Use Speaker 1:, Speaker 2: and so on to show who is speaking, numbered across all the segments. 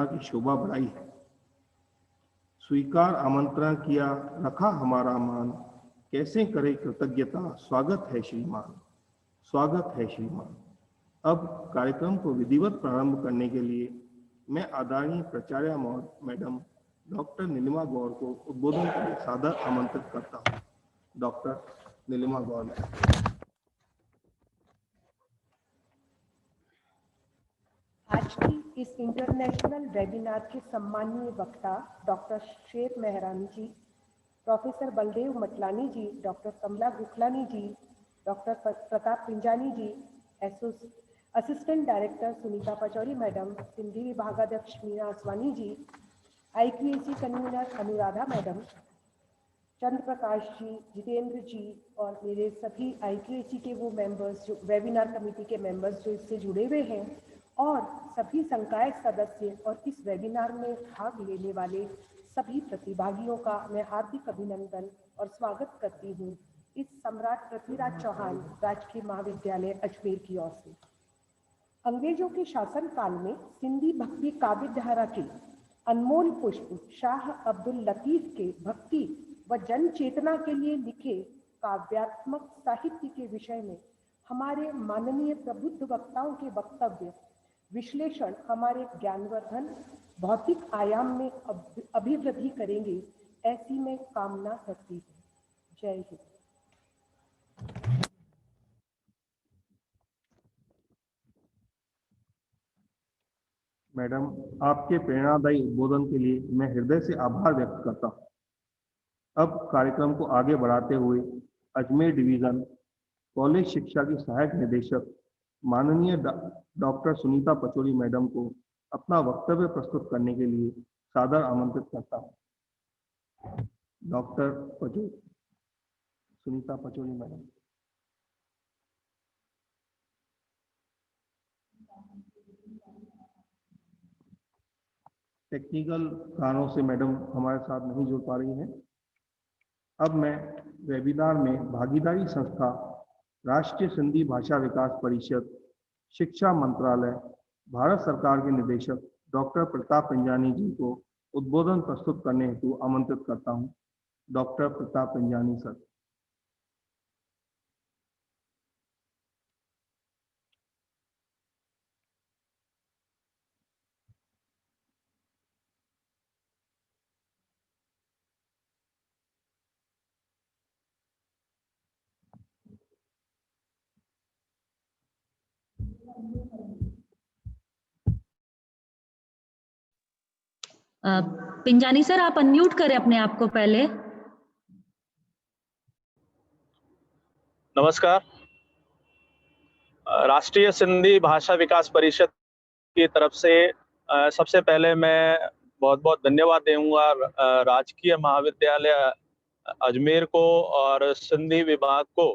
Speaker 1: की शोभा बढ़ाई है। स्वीकार आमंत्रण किया, रखा हमारा मान, कैसे करे कृतज्ञता, स्वागत है श्रीमान, स्वागत है श्रीमान। अब कार्यक्रम को विधिवत प्रारंभ करने के लिए मैं आदरणीय प्राचार्य मैडम डॉक्टर नीलिमा गौर को उद्बोधन के लिए सादर आमंत्रित करता हूँ। Doctor Neelima Gaur madam.
Speaker 2: आज की इस इंटरनेशनल वेबिनार के सम्मानीय वक्ता doctor Sher Mehrani ji, professor Baldev Matlani ji, doctor Kamla Gukhlani ji, doctor Pratap Pinjani ji, assistant director Sunita Pachauri madam, Sindhi विभागाध्यक्ष Meena Aswani ji, IQAC convener Anuradha madam, Chandra Prakash ji, Jitendra ji और मेरे सभी IQAC के वो मेंबर्स जो वेबिनार कमेटी के मेंबर्स जो इससे जुड़े हुए हैं, और सभी संकाय सदस्य और इस वेबिनार में भाग लेने वाले सभी प्रतिभागियों का मैं हार्दिक अभिनंदन और स्वागत करती हूँ इस सम्राट पृथ्वीराज चौहान राजकीय महाविद्यालय अजमेर की ओर से। अंग्रेजों के शासन काल में सिंधी भक्ति काव्य धारा के अनमोल पुष्प शाह अब्दुल लतीफ के भक्ति व जन चेतना के लिए लिखे काव्यात्मक साहित्य के विषय में हमारे माननीय प्रबुद्ध वक्ताओं के वक्तव्य विश्लेषण हमारे ज्ञानवर्धन भौतिक आयाम में अभिवृद्धि करेंगे, ऐसी मैं कामना करती हूँ। जय हिंद।
Speaker 1: मैडम, आपके प्रेरणादायी उद्बोधन के लिए मैं हृदय से आभार व्यक्त करता हूँ। अब कार्यक्रम को आगे बढ़ाते हुए अजमेर डिवीजन कॉलेज शिक्षा की सहायक निदेशक माननीय डॉक्टर सुनीता पचौरी मैडम को अपना वक्तव्य प्रस्तुत करने के लिए सादर आमंत्रित करता हूँ। Doctor Pachauri, Sunita Pachauri madam. Technical कारणों से मैडम हमारे साथ नहीं जुड़ पा रही हैं। अब मैं वेबिनार में भागीदारी संस्था राष्ट्रीय सिंधी भाषा विकास परिषद, शिक्षा मंत्रालय, भारत सरकार के निदेशक डॉक्टर प्रताप पिंजानी जी को उद्बोधन प्रस्तुत करने हेतु आमंत्रित करता हूं। Doctor Pratap Pinjani sir.
Speaker 3: Pinjani sir, आप अनम्यूट करें अपने आप को पहले।
Speaker 4: नमस्कार। राष्ट्रीय सिंधी भाषा विकास परिषद की तरफ से सबसे पहले मैं बहुत बहुत धन्यवाद दूंगा राजकीय महाविद्यालय अजमेर को और सिंधी विभाग को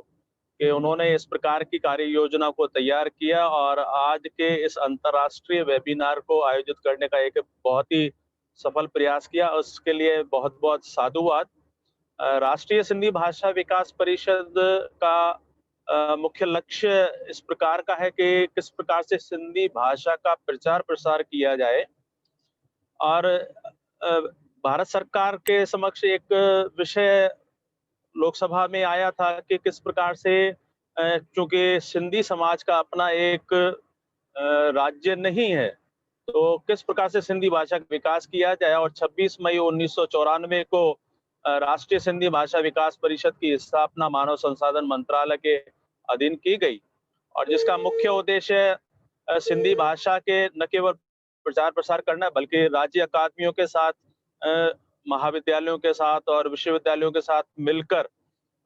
Speaker 4: कि उन्होंने इस प्रकार की कार्य योजना को तैयार किया और आज के इस अंतर्राष्ट्रीय वेबिनार को आयोजित करने का एक बहुत ही सफल प्रयास किया। उसके लिए बहुत बहुत साधुवाद। राष्ट्रीय सिंधी भाषा विकास परिषद का मुख्य लक्ष्य इस प्रकार का है कि किस प्रकार से सिंधी भाषा का प्रचार प्रसार किया जाए और भारत सरकार के समक्ष एक विषय लोकसभा में आया था कि किस प्रकार से चूंकि सिंधी समाज का अपना एक राज्य नहीं है तो किस प्रकार से सिंधी भाषा का विकास किया जाए और 26 मई 1994 को राष्ट्रीय सिंधी भाषा विकास परिषद की स्थापना मानव संसाधन मंत्रालय के अधीन की गई और जिसका मुख्य उद्देश्य सिंधी भाषा के न केवल प्रचार प्रसार करना बल्कि राज्य अकादमियों के साथ, महाविद्यालयों के साथ और विश्वविद्यालयों के साथ मिलकर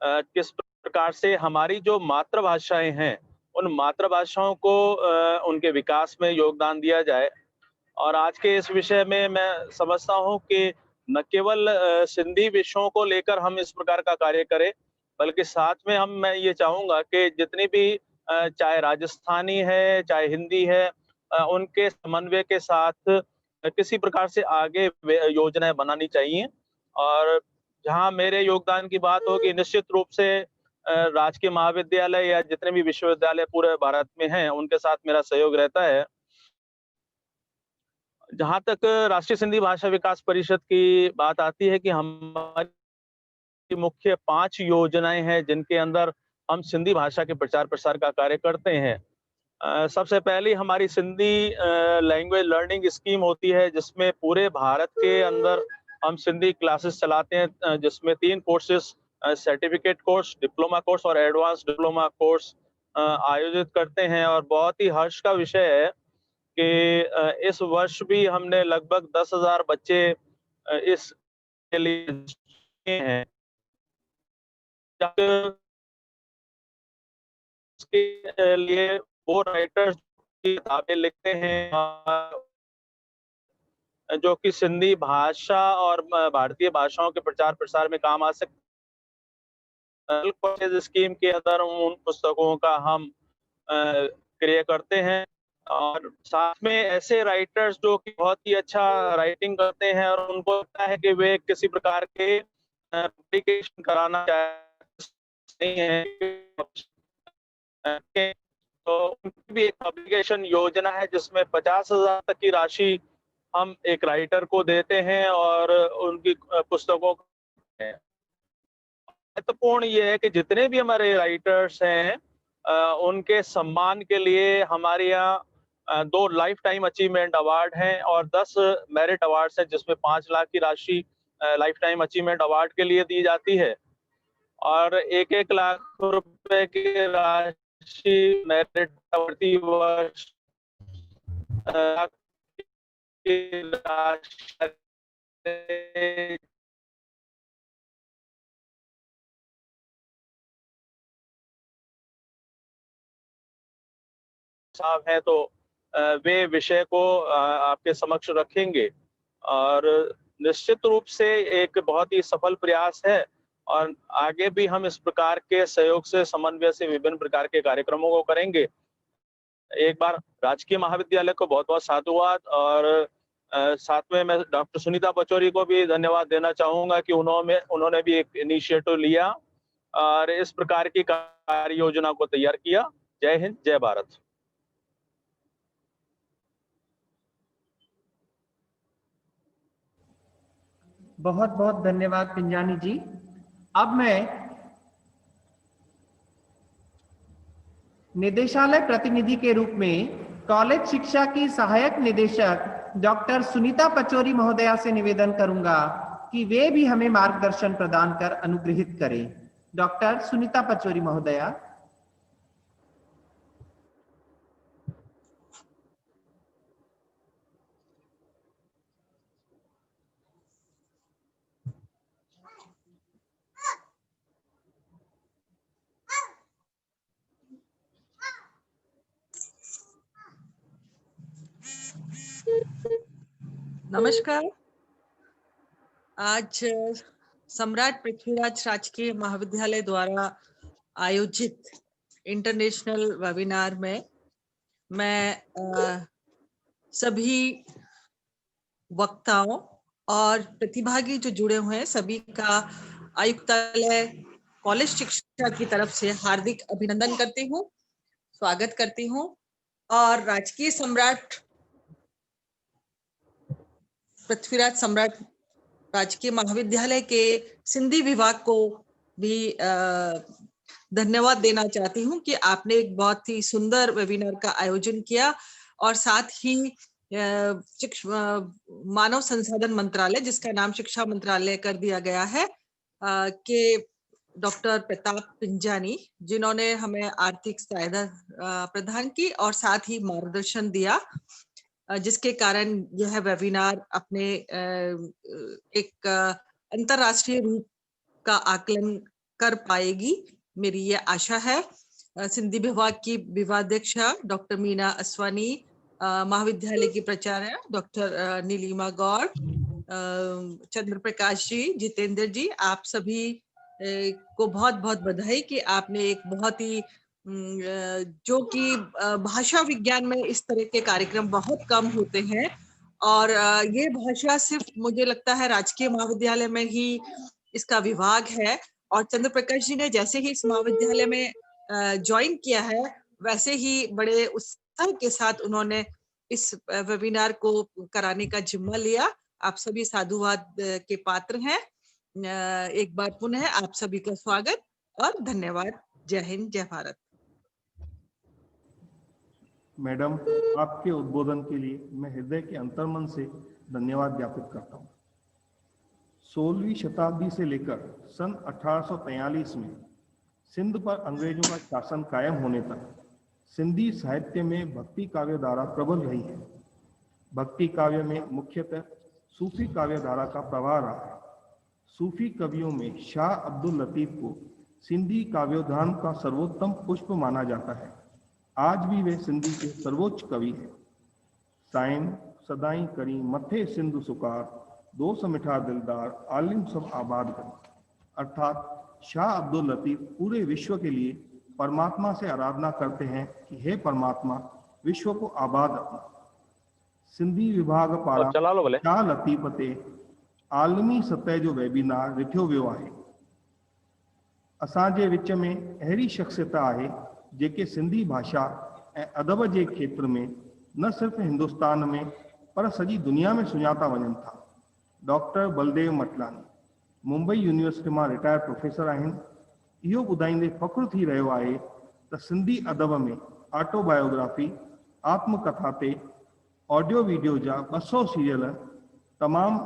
Speaker 4: किस प्रकार से हमारी जो मातृभाषाएं हैं उन मातृभाषाओं को उनके विकास में योगदान दिया जाए। और आज के इस विषय में मैं समझता हूं कि न केवल सिंधी विषयों को लेकर हम इस प्रकार का कार्य करें बल्कि साथ में मैं ये चाहूंगा कि जितनी भी चाहे राजस्थानी है चाहे हिंदी है उनके समन्वय के साथ किसी प्रकार से आगे योजनाएं बनानी चाहिए। और जहां मेरे योगदान की बात होगी निश्चित रूप से राजकीय महाविद्यालय या जितने भी विश्वविद्यालय पूरे भारत में हैं उनके साथ मेरा सहयोग रहता है। जहाँ तक राष्ट्रीय सिंधी भाषा विकास परिषद की बात आती है कि हमारी मुख्य 5 योजनाएं हैं जिनके अंदर हम सिंधी भाषा के प्रचार प्रसार का कार्य करते हैं। सबसे पहली हमारी सिंधी लैंग्वेज लर्निंग स्कीम होती है, जिसमें पूरे भारत के अंदर हम सिंधी क्लासेस चलाते हैं, जिसमें 3 courses, certificate course, diploma course और एडवांस डिप्लोमा कोर्स आयोजित करते हैं। और बहुत ही हर्ष का विषय है कि इस वर्ष भी हमने लगभग 10,000 बच्चे इसके लिए हैं। इसके लिए वो राइटर्स किताबें लिखते हैं जो कि सिंधी भाषा और भारतीय भाषाओं के प्रचार प्रसार में काम आ सकते। स्कीम के अंदर उन पुस्तकों का हम क्रय करते हैं और साथ में ऐसे राइटर्स जो कि बहुत ही अच्छा राइटिंग करते हैं और उनको लगता है कि वे किसी प्रकार के पब्लिकेशन कराना चाहते नहीं है, तो उनकी भी एक पब्लिकेशन योजना है जिसमें 50,000 तक की राशि हम एक राइटर को देते हैं और उनकी पुस्तकों को। महत्वपूर्ण ये है कि जितने भी हमारे राइटर्स हैं उनके सम्मान के लिए हमारे यहाँ 2 लाइफ टाइम अचीवमेंट अवार्ड हैं और 10 मेरिट अवार्ड्स हैं, जिसमें 5 लाख की राशि लाइफ टाइम अचीवमेंट अवार्ड के लिए दी जाती है और 1-1 लाख रुपए की राशि मेरिट प्रति वर्ष की राशि साहब हैं तो वे विषय को आपके समक्ष रखेंगे और निश्चित रूप से एक बहुत ही सफल प्रयास है और आगे भी हम इस प्रकार के सहयोग से, समन्वय से विभिन्न प्रकार के कार्यक्रमों को करेंगे। एक बार राजकीय महाविद्यालय को बहुत-बहुत साधुवाद और साथ में मैं डॉक्टर सुनीता पचौरी को भी धन्यवाद देना चाहूँगा कि उन्होंने भी एक इनिशिएटिव लिया और इस प्रकार की कार्य योजना को तैयार किया। जय हिंद, जय भारत।
Speaker 5: बहुत बहुत धन्यवाद पिंजानी जी। अब मैं निदेशालय प्रतिनिधि के रूप में कॉलेज शिक्षा की सहायक निदेशक डॉक्टर सुनीता पचौरी महोदया से निवेदन करूंगा कि वे भी हमें मार्गदर्शन प्रदान कर अनुग्रहित करें। डॉक्टर सुनीता पचौरी महोदया।
Speaker 6: नमस्कार। आज सम्राट पृथ्वीराज राजकीय महाविद्यालय द्वारा आयोजित इंटरनेशनल वेबिनार में मैं सभी वक्ताओं और प्रतिभागी जो जुड़े हुए हैं सभी का आयुक्तालय कॉलेज शिक्षा की तरफ से हार्दिक अभिनंदन करती हूँ, स्वागत करती हूँ और राजकीय सम्राट पृथ्वीराज सम्राट राजकीय महाविद्यालय के सिंधी विभाग को भी धन्यवाद देना चाहती हूँ कि आपने एक बहुत ही सुंदर वेबिनार का आयोजन किया और साथ ही मानव संसाधन मंत्रालय, जिसका नाम शिक्षा मंत्रालय कर दिया गया है, के डॉक्टर प्रताप पिंजानी, जिन्होंने हमें आर्थिक सहायता प्रदान की और साथ ही मार्गदर्शन दिया, जिसके कारण यह वेबिनार अपने एक अंतरराष्ट्रीय रूप का आकलन कर पाएगी, मेरी ये आशा है। सिंधी विभाग की विभागाध्यक्ष डॉक्टर मीना असवानी, महाविद्यालय की प्राचार्य डॉक्टर नीलिमा गौर, चंद्र प्रकाश जी, जितेंद्र जी, आप सभी को बहुत बहुत बधाई कि आपने एक बहुत ही जो कि भाषा विज्ञान में इस तरह के कार्यक्रम बहुत कम होते हैं और ये भाषा सिर्फ मुझे लगता है राजकीय महाविद्यालय में ही इसका विभाग है और चंद्र प्रकाश जी ने जैसे ही इस महाविद्यालय में ज्वाइन किया है वैसे ही बड़े उत्साह के साथ उन्होंने इस वेबिनार को कराने का जिम्मा लिया। आप सभी साधुवाद के पात्र हैं। एक बार पुनः आप सभी का स्वागत और धन्यवाद। जय हिंद, जय भारत।
Speaker 1: मैडम, आपके उद्बोधन के लिए मैं हृदय के अंतर्मन से धन्यवाद ज्ञापित करता हूँ। 16वीं शताब्दी से लेकर सन 1843 में सिंध पर अंग्रेजों का शासन कायम होने तक सिंधी साहित्य में भक्ति काव्य धारा प्रबल रही है। भक्ति काव्य में मुख्यतः सूफी काव्य धारा का प्रवाह रहा है। सूफी कवियों में शाह अब्दुल लतीफ को सिंधी काव्योद्यान का सर्वोत्तम पुष्प माना जाता है। आज भी वे सिंधी के सर्वोच्च कवि हैं। साईं सदाई करी मथे सिंधु सुकार, दोस्त मिठा दिलदार आलिम सब आबाद कर। अर्थात शाह अब्दुल लतीफ पूरे विश्व के लिए परमात्मा से आराधना करते हैं कि हे परमात्मा, विश्व को आबाद रखना। सिंधी विभाग पारां शाह लतीफ ते आलमी सतह जो वेबिनार ॾिठो वियो आहे। असांजे विच में अहिड़ी शख्सियत आहे जेके सिंधी भाषा ऐं अदब जे खेत्र में न सिर्फ़ हिंदुस्तान में पर सॼी दुनिया में सुञाता वञनि था। डॉक्टर बलदेव मटलानी मुंबई यूनिवर्सिटी मां रिटायर प्रोफेसर आहिनि। इहो ॿुधाईंदे फ़ख्रु थी रहियो आहे त सिंधी अदब में ऑटोबायोग्राफी, आत्मकथा ते ऑडियो वीडियो जा 200 सीरियल तमामु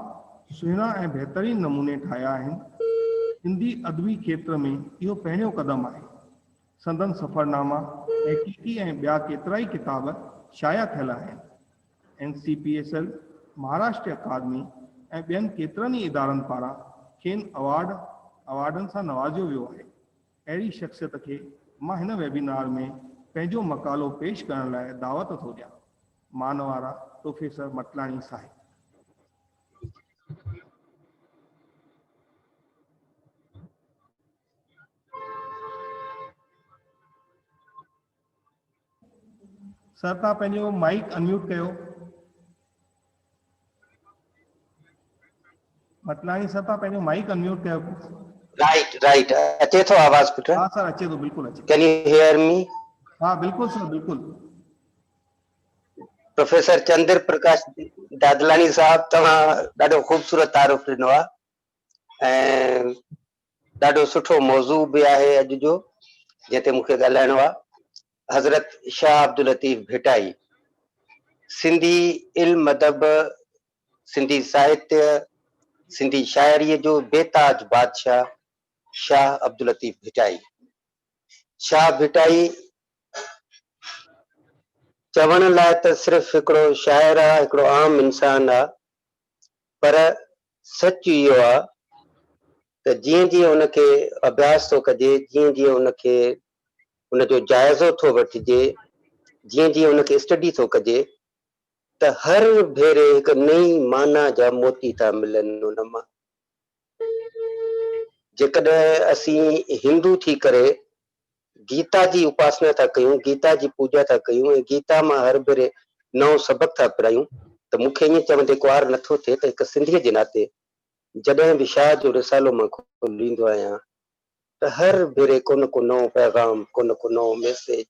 Speaker 1: सुहिणा ऐं बहितरीन नमूने ठाहिया आहिनि। सिंधी अदबी खेत्र में इहो पहिरियों कदम आहे। संदन सफ़रनामा, तहक़ीक़ी ऐं ॿिया केतिरा ई किताब शाया थियल आहिनि। NCPSL, महाराष्ट्र अकादमी ऐं ॿियनि केतिरनि ई इदारनि पारां खेनि अवार्डनि सां नवाज़ियो वियो आहे। अहिड़ी शख़्सियत खे मां हिन वेबिनार में पंहिंजो मक़ालो पेश करण लाइ दावत थो ॾियां। मानवारा प्रोफेसर मटलानी साहिब। सर, तव्हां पंहिंजो माइक अनम्यूट कयो। मटलानी सर, तव्हां पंहिंजो माइक अनम्यूट कयो।
Speaker 7: राइट अचे थो आवाज़ पुट?
Speaker 1: हाँ सर, अचे थो, बिल्कुलु अचे।
Speaker 7: Can U hear me?
Speaker 1: हाँ बिल्कुलु सर, बिल्कुलु।
Speaker 7: प्रोफेसर चंद्र प्रकाश दादलानी साहब, तव्हां ॾाढो ख़ूबसूरत तारुफ़ ॾिनो आहे ऐं ॾाढो सुठो मौज़ू बि आहे अॼु जो जंहिं ते मूंखे ॻाल्हाइणो आहे। हज़रत शाह अब्दुल लतीफ़ भिटाई, सिंधी इल्म अदब, सिंधी साहित्य, सिंधी शाइरीअ जो बेताज बादशाह शाह अब्दुल लतीफ़ भिटाई। शाह भिटाई चवण लाइ त सिर्फ़ हिकिड़ो शाइर आहे, हिकिड़ो आम इंसान आहे, पर सच इहो आहे त जीअं जीअं उनखे अभ्यास थो कजे, जीअं जीअं उनखे उनजो जाइज़ो थो वठिजे, जीअं जीअं उनखे स्टडी थो कजे, त हर भेरे हिकु नई माना जा मोती था मिलनि उन मां। जेकॾहिं असीं हिंदू थी करे गीता जी उपासना था कयूं, गीता जी पूजा था कयूं ऐं गीता मां हर भेरे नओं सबक़ था पढ़ायूं, त मूंखे ईअं चवंदे कुआर नथो थिए त हिकु सिंधीअ जे नाते जॾहिं बि शाह जो रिसालो मां खोलींदो आहियां त हर भेरे को न को नओं पैगाम, को न को नओं मैसेज,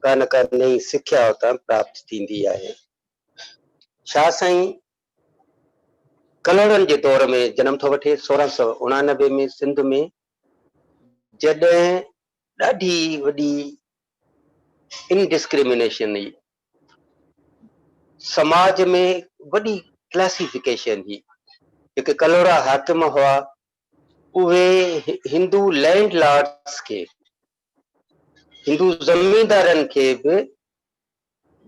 Speaker 7: का न का नई सिख्या उतां प्राप्त थींदी आहे। शाह साईं कलड़नि जे दौर में जनम थो वठे 1689 में सिंध में, जॾहिं ॾाढी वॾी इनडिस्क्रिमिनेशन हुई, समाज में वॾी क्लासिफिकेशन हुई। जेके कलोड़ा हाकिम हुआ उहे हिंदू लैंड लॉर्ड्स खे, हिंदू ज़मींदारनि खे बि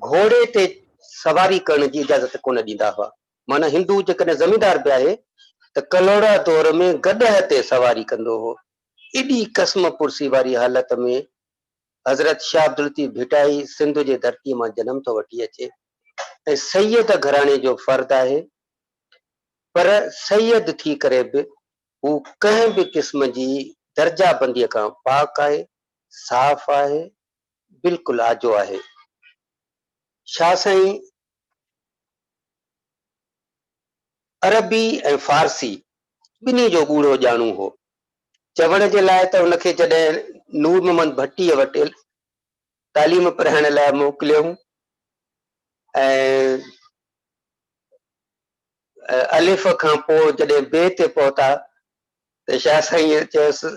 Speaker 7: घोड़े ते सवारी करण जी इजाज़त कोन ॾींदा हुआ। माना हिंदू जेकॾहिं ज़मींदार बि आहे त कलोड़ा दौर में गॾह ते सवारी कंदो हो। एॾी कसम पुरसी वारी हालत में हज़रत शाह अब्दुल लतीफ़ भिटाई सिंध जे धरती मां जनम थो वठी अचे ऐं सैयद घराणे जो फर्द आहे, पर सैयद थी करे बि हू कंहिं बि क़िस्म जी दर्जा बंदीअ खां पाक आहे, साफ़ आहे, बिल्कुलु आजो आहे। शाह साईं अरबी ऐं फारसी ॿिन्ही जो ॻूढ़ो ॼाणू हो। चवण जे लाइ त उनखे जॾहिं नूर मोहम्मद भट्टीअ वटि तालीम पढ़ाइण लाइ मोकिलियऊं ऐं अलिफ खां पोइ जॾहिं बे ते पहुता त शाह साईं चयोसि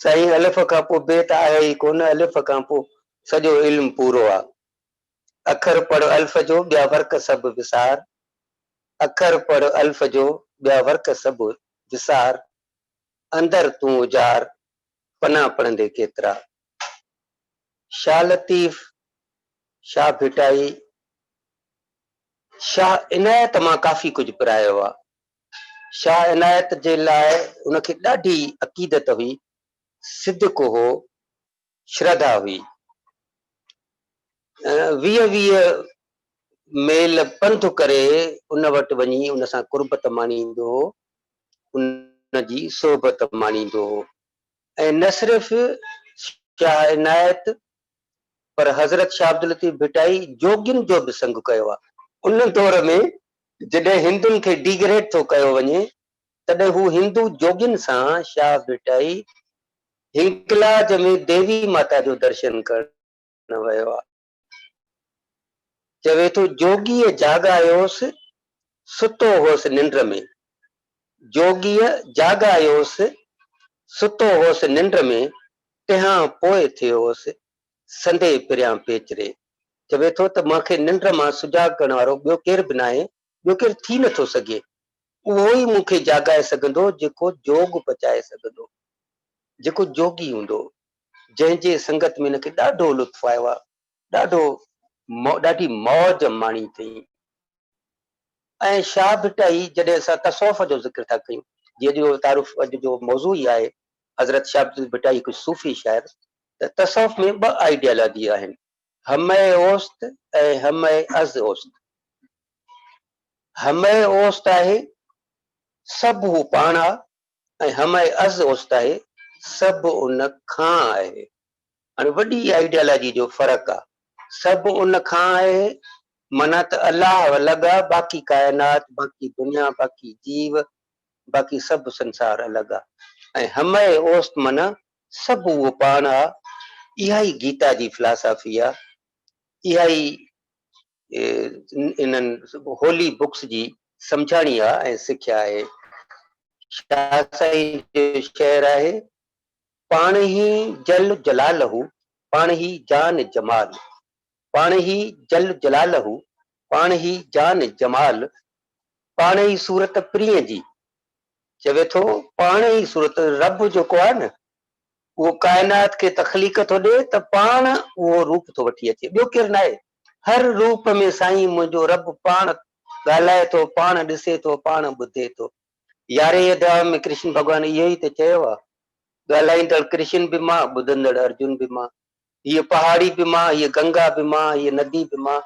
Speaker 7: साईं अलिफ खां पोइ बे त आया ई कोन, अलिफ खां पोइ सॼो इल्मु पूरो आहे। अखर पढ़ अल्फ जो ॿिया वर्क सभु विसार, अखर पढ़ अल्फ जो ॿिया वर्क सभु विसार, अंदर तूं उजार पना पढ़ंदे केतिरा। शाह लतीफ़, शाह भिटाई, शाह इनायत मां काफ़ी कुझु पिरायो आहे। शाह इनायत जे लाइ उनखे ॾाढी अक़ीदत हुई, सिदक हो, श्रद्धा हुई। 20 मेल पंधु करे उन वटि वञी उन सां कुर्बत माणींदो हो, उन जी सोबत माणींदो हो। ऐं न सिर्फ़ शाह इनायत पर हज़रत शाह अब्दुल लतीफ़ भिटाई जोगियुनि जो बि संग कयो आहे। उन दौर में जॾहिं हिंदुनि खे डिग्रेड थो कयो वञे तॾहिं हू हिंदू जोगियुनि सां शाह भिटाई हिंगलाज में देवी माता जो दर्शन करण वियो आहे। चवे थो जोगीअ जाॻायोसि सुतो होसि निंड में, जोगीअ जाॻायोसि सुतो होसि निंड में, तंहिं पोइ थियोसि संदे पिरियां पेचरे। चवे थो त मूंखे निंड मां सुजाॻ करण वारो ॿियो केर बि न आहे, ॿियो केर थी नथो सघे। उहो ई मूंखे जाॻाए सघंदो जेको जोग पचाए सघंदो, जेको जोगी हूंदो, जंहिंजे संगत में हिनखे ॾाढो लुत्फ़ आयो आहे, ॾाढी मौज माणी अथई। ऐं शाह भिटाई जॾहिं असां तसौफ़ जो ज़िक्र था कयूं, जीअं जो तारुफ़ अॼु जो मौज़ू ई आहे हज़रत शाह अब्दुल भिटाई हिकु सूफ़ी शाइर, त तसौफ़ में 2 आइडियोलॉजी आहिनि, हमे ओस्त ऐं हमे अज़ ओस्त। हमे ओस्त आहे सभु हू पाण आहे, ऐं हमे अज़ ओस्त आहे सभु उन खां आहे। हाणे वॾी आइडियोलॉजी जो फ़र्क़ु आहे। सभु उन खां आहे माना त अलाह अलॻि आहे, बाक़ी काइनात, बाक़ी दुनिया, बाक़ी जीव, बाक़ी सभु संसार अलॻि आहे। ऐं हमे ओस्त माना सभु उहो पाण आहे। इहा ई गीता जी फिलासफ़ी आहे, इहा ई इन्हनि होली बुक्स जी सम्झाणी आहे ऐं सिख्या आहे। शाह साईं जो शेर आहे, पाण ही जल जलालहू पाण ही जान जमाल, पाण ही जल जलालहू पाण ही जान जमाल, पाण ई सूरत प्रिय जी। चवे थो पाण ई सूरत, रब जेको आहे न उहो काइनात खे तख़लीक़ थो ॾे त पाण उहो रूप थो वठी अचे, ॿियो केरु न आहे। हर रूप में साईं मुंहिंजो रब पाण ॻाल्हाए थो, पाण ॾिसे थो, पाण ॿुधे थो। 11वें अध्याय में कृष्ण भॻवान इहो ई त चयो आहे, ॻाल्हाईंदड़ कृष्ण बि मां, ॿुधंदड़ अर्जुन बि मां, हीअ पहाड़ी बि मां, हीअ गंगा बि मां, हीअ नदी बि मां,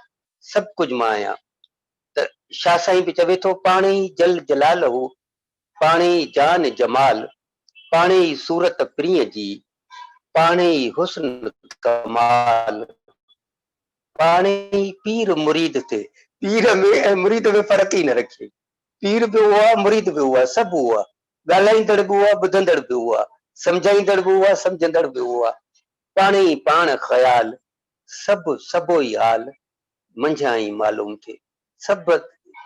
Speaker 7: सभु कुझु मां आहियां। त शाह साईं बि चवे थो पाण ई जल जलालहू पाण ई जान जमाल, पाण ई सूरत प्रिय जी, पाण ई हुस्न कमाल, पाण ई पीर मुरीद थे। पीर में ऐं मुरीद में फ़र्क़ु ई न रखे, पीर बि उहो आहे, मुरीद बि उहो आहे, सभु उहो आहे। ॻाल्हाईंदड़ बि उहो आहे, ॿुधंदड़ बि उहो आहे, सम्झाईंदड़ बि उहो आहे, सम्झंदड़ बि उहो आहे। पाण ई पाण ख़याल, सभु सभो ई हाल, मंझां ई मालूम थे। सभु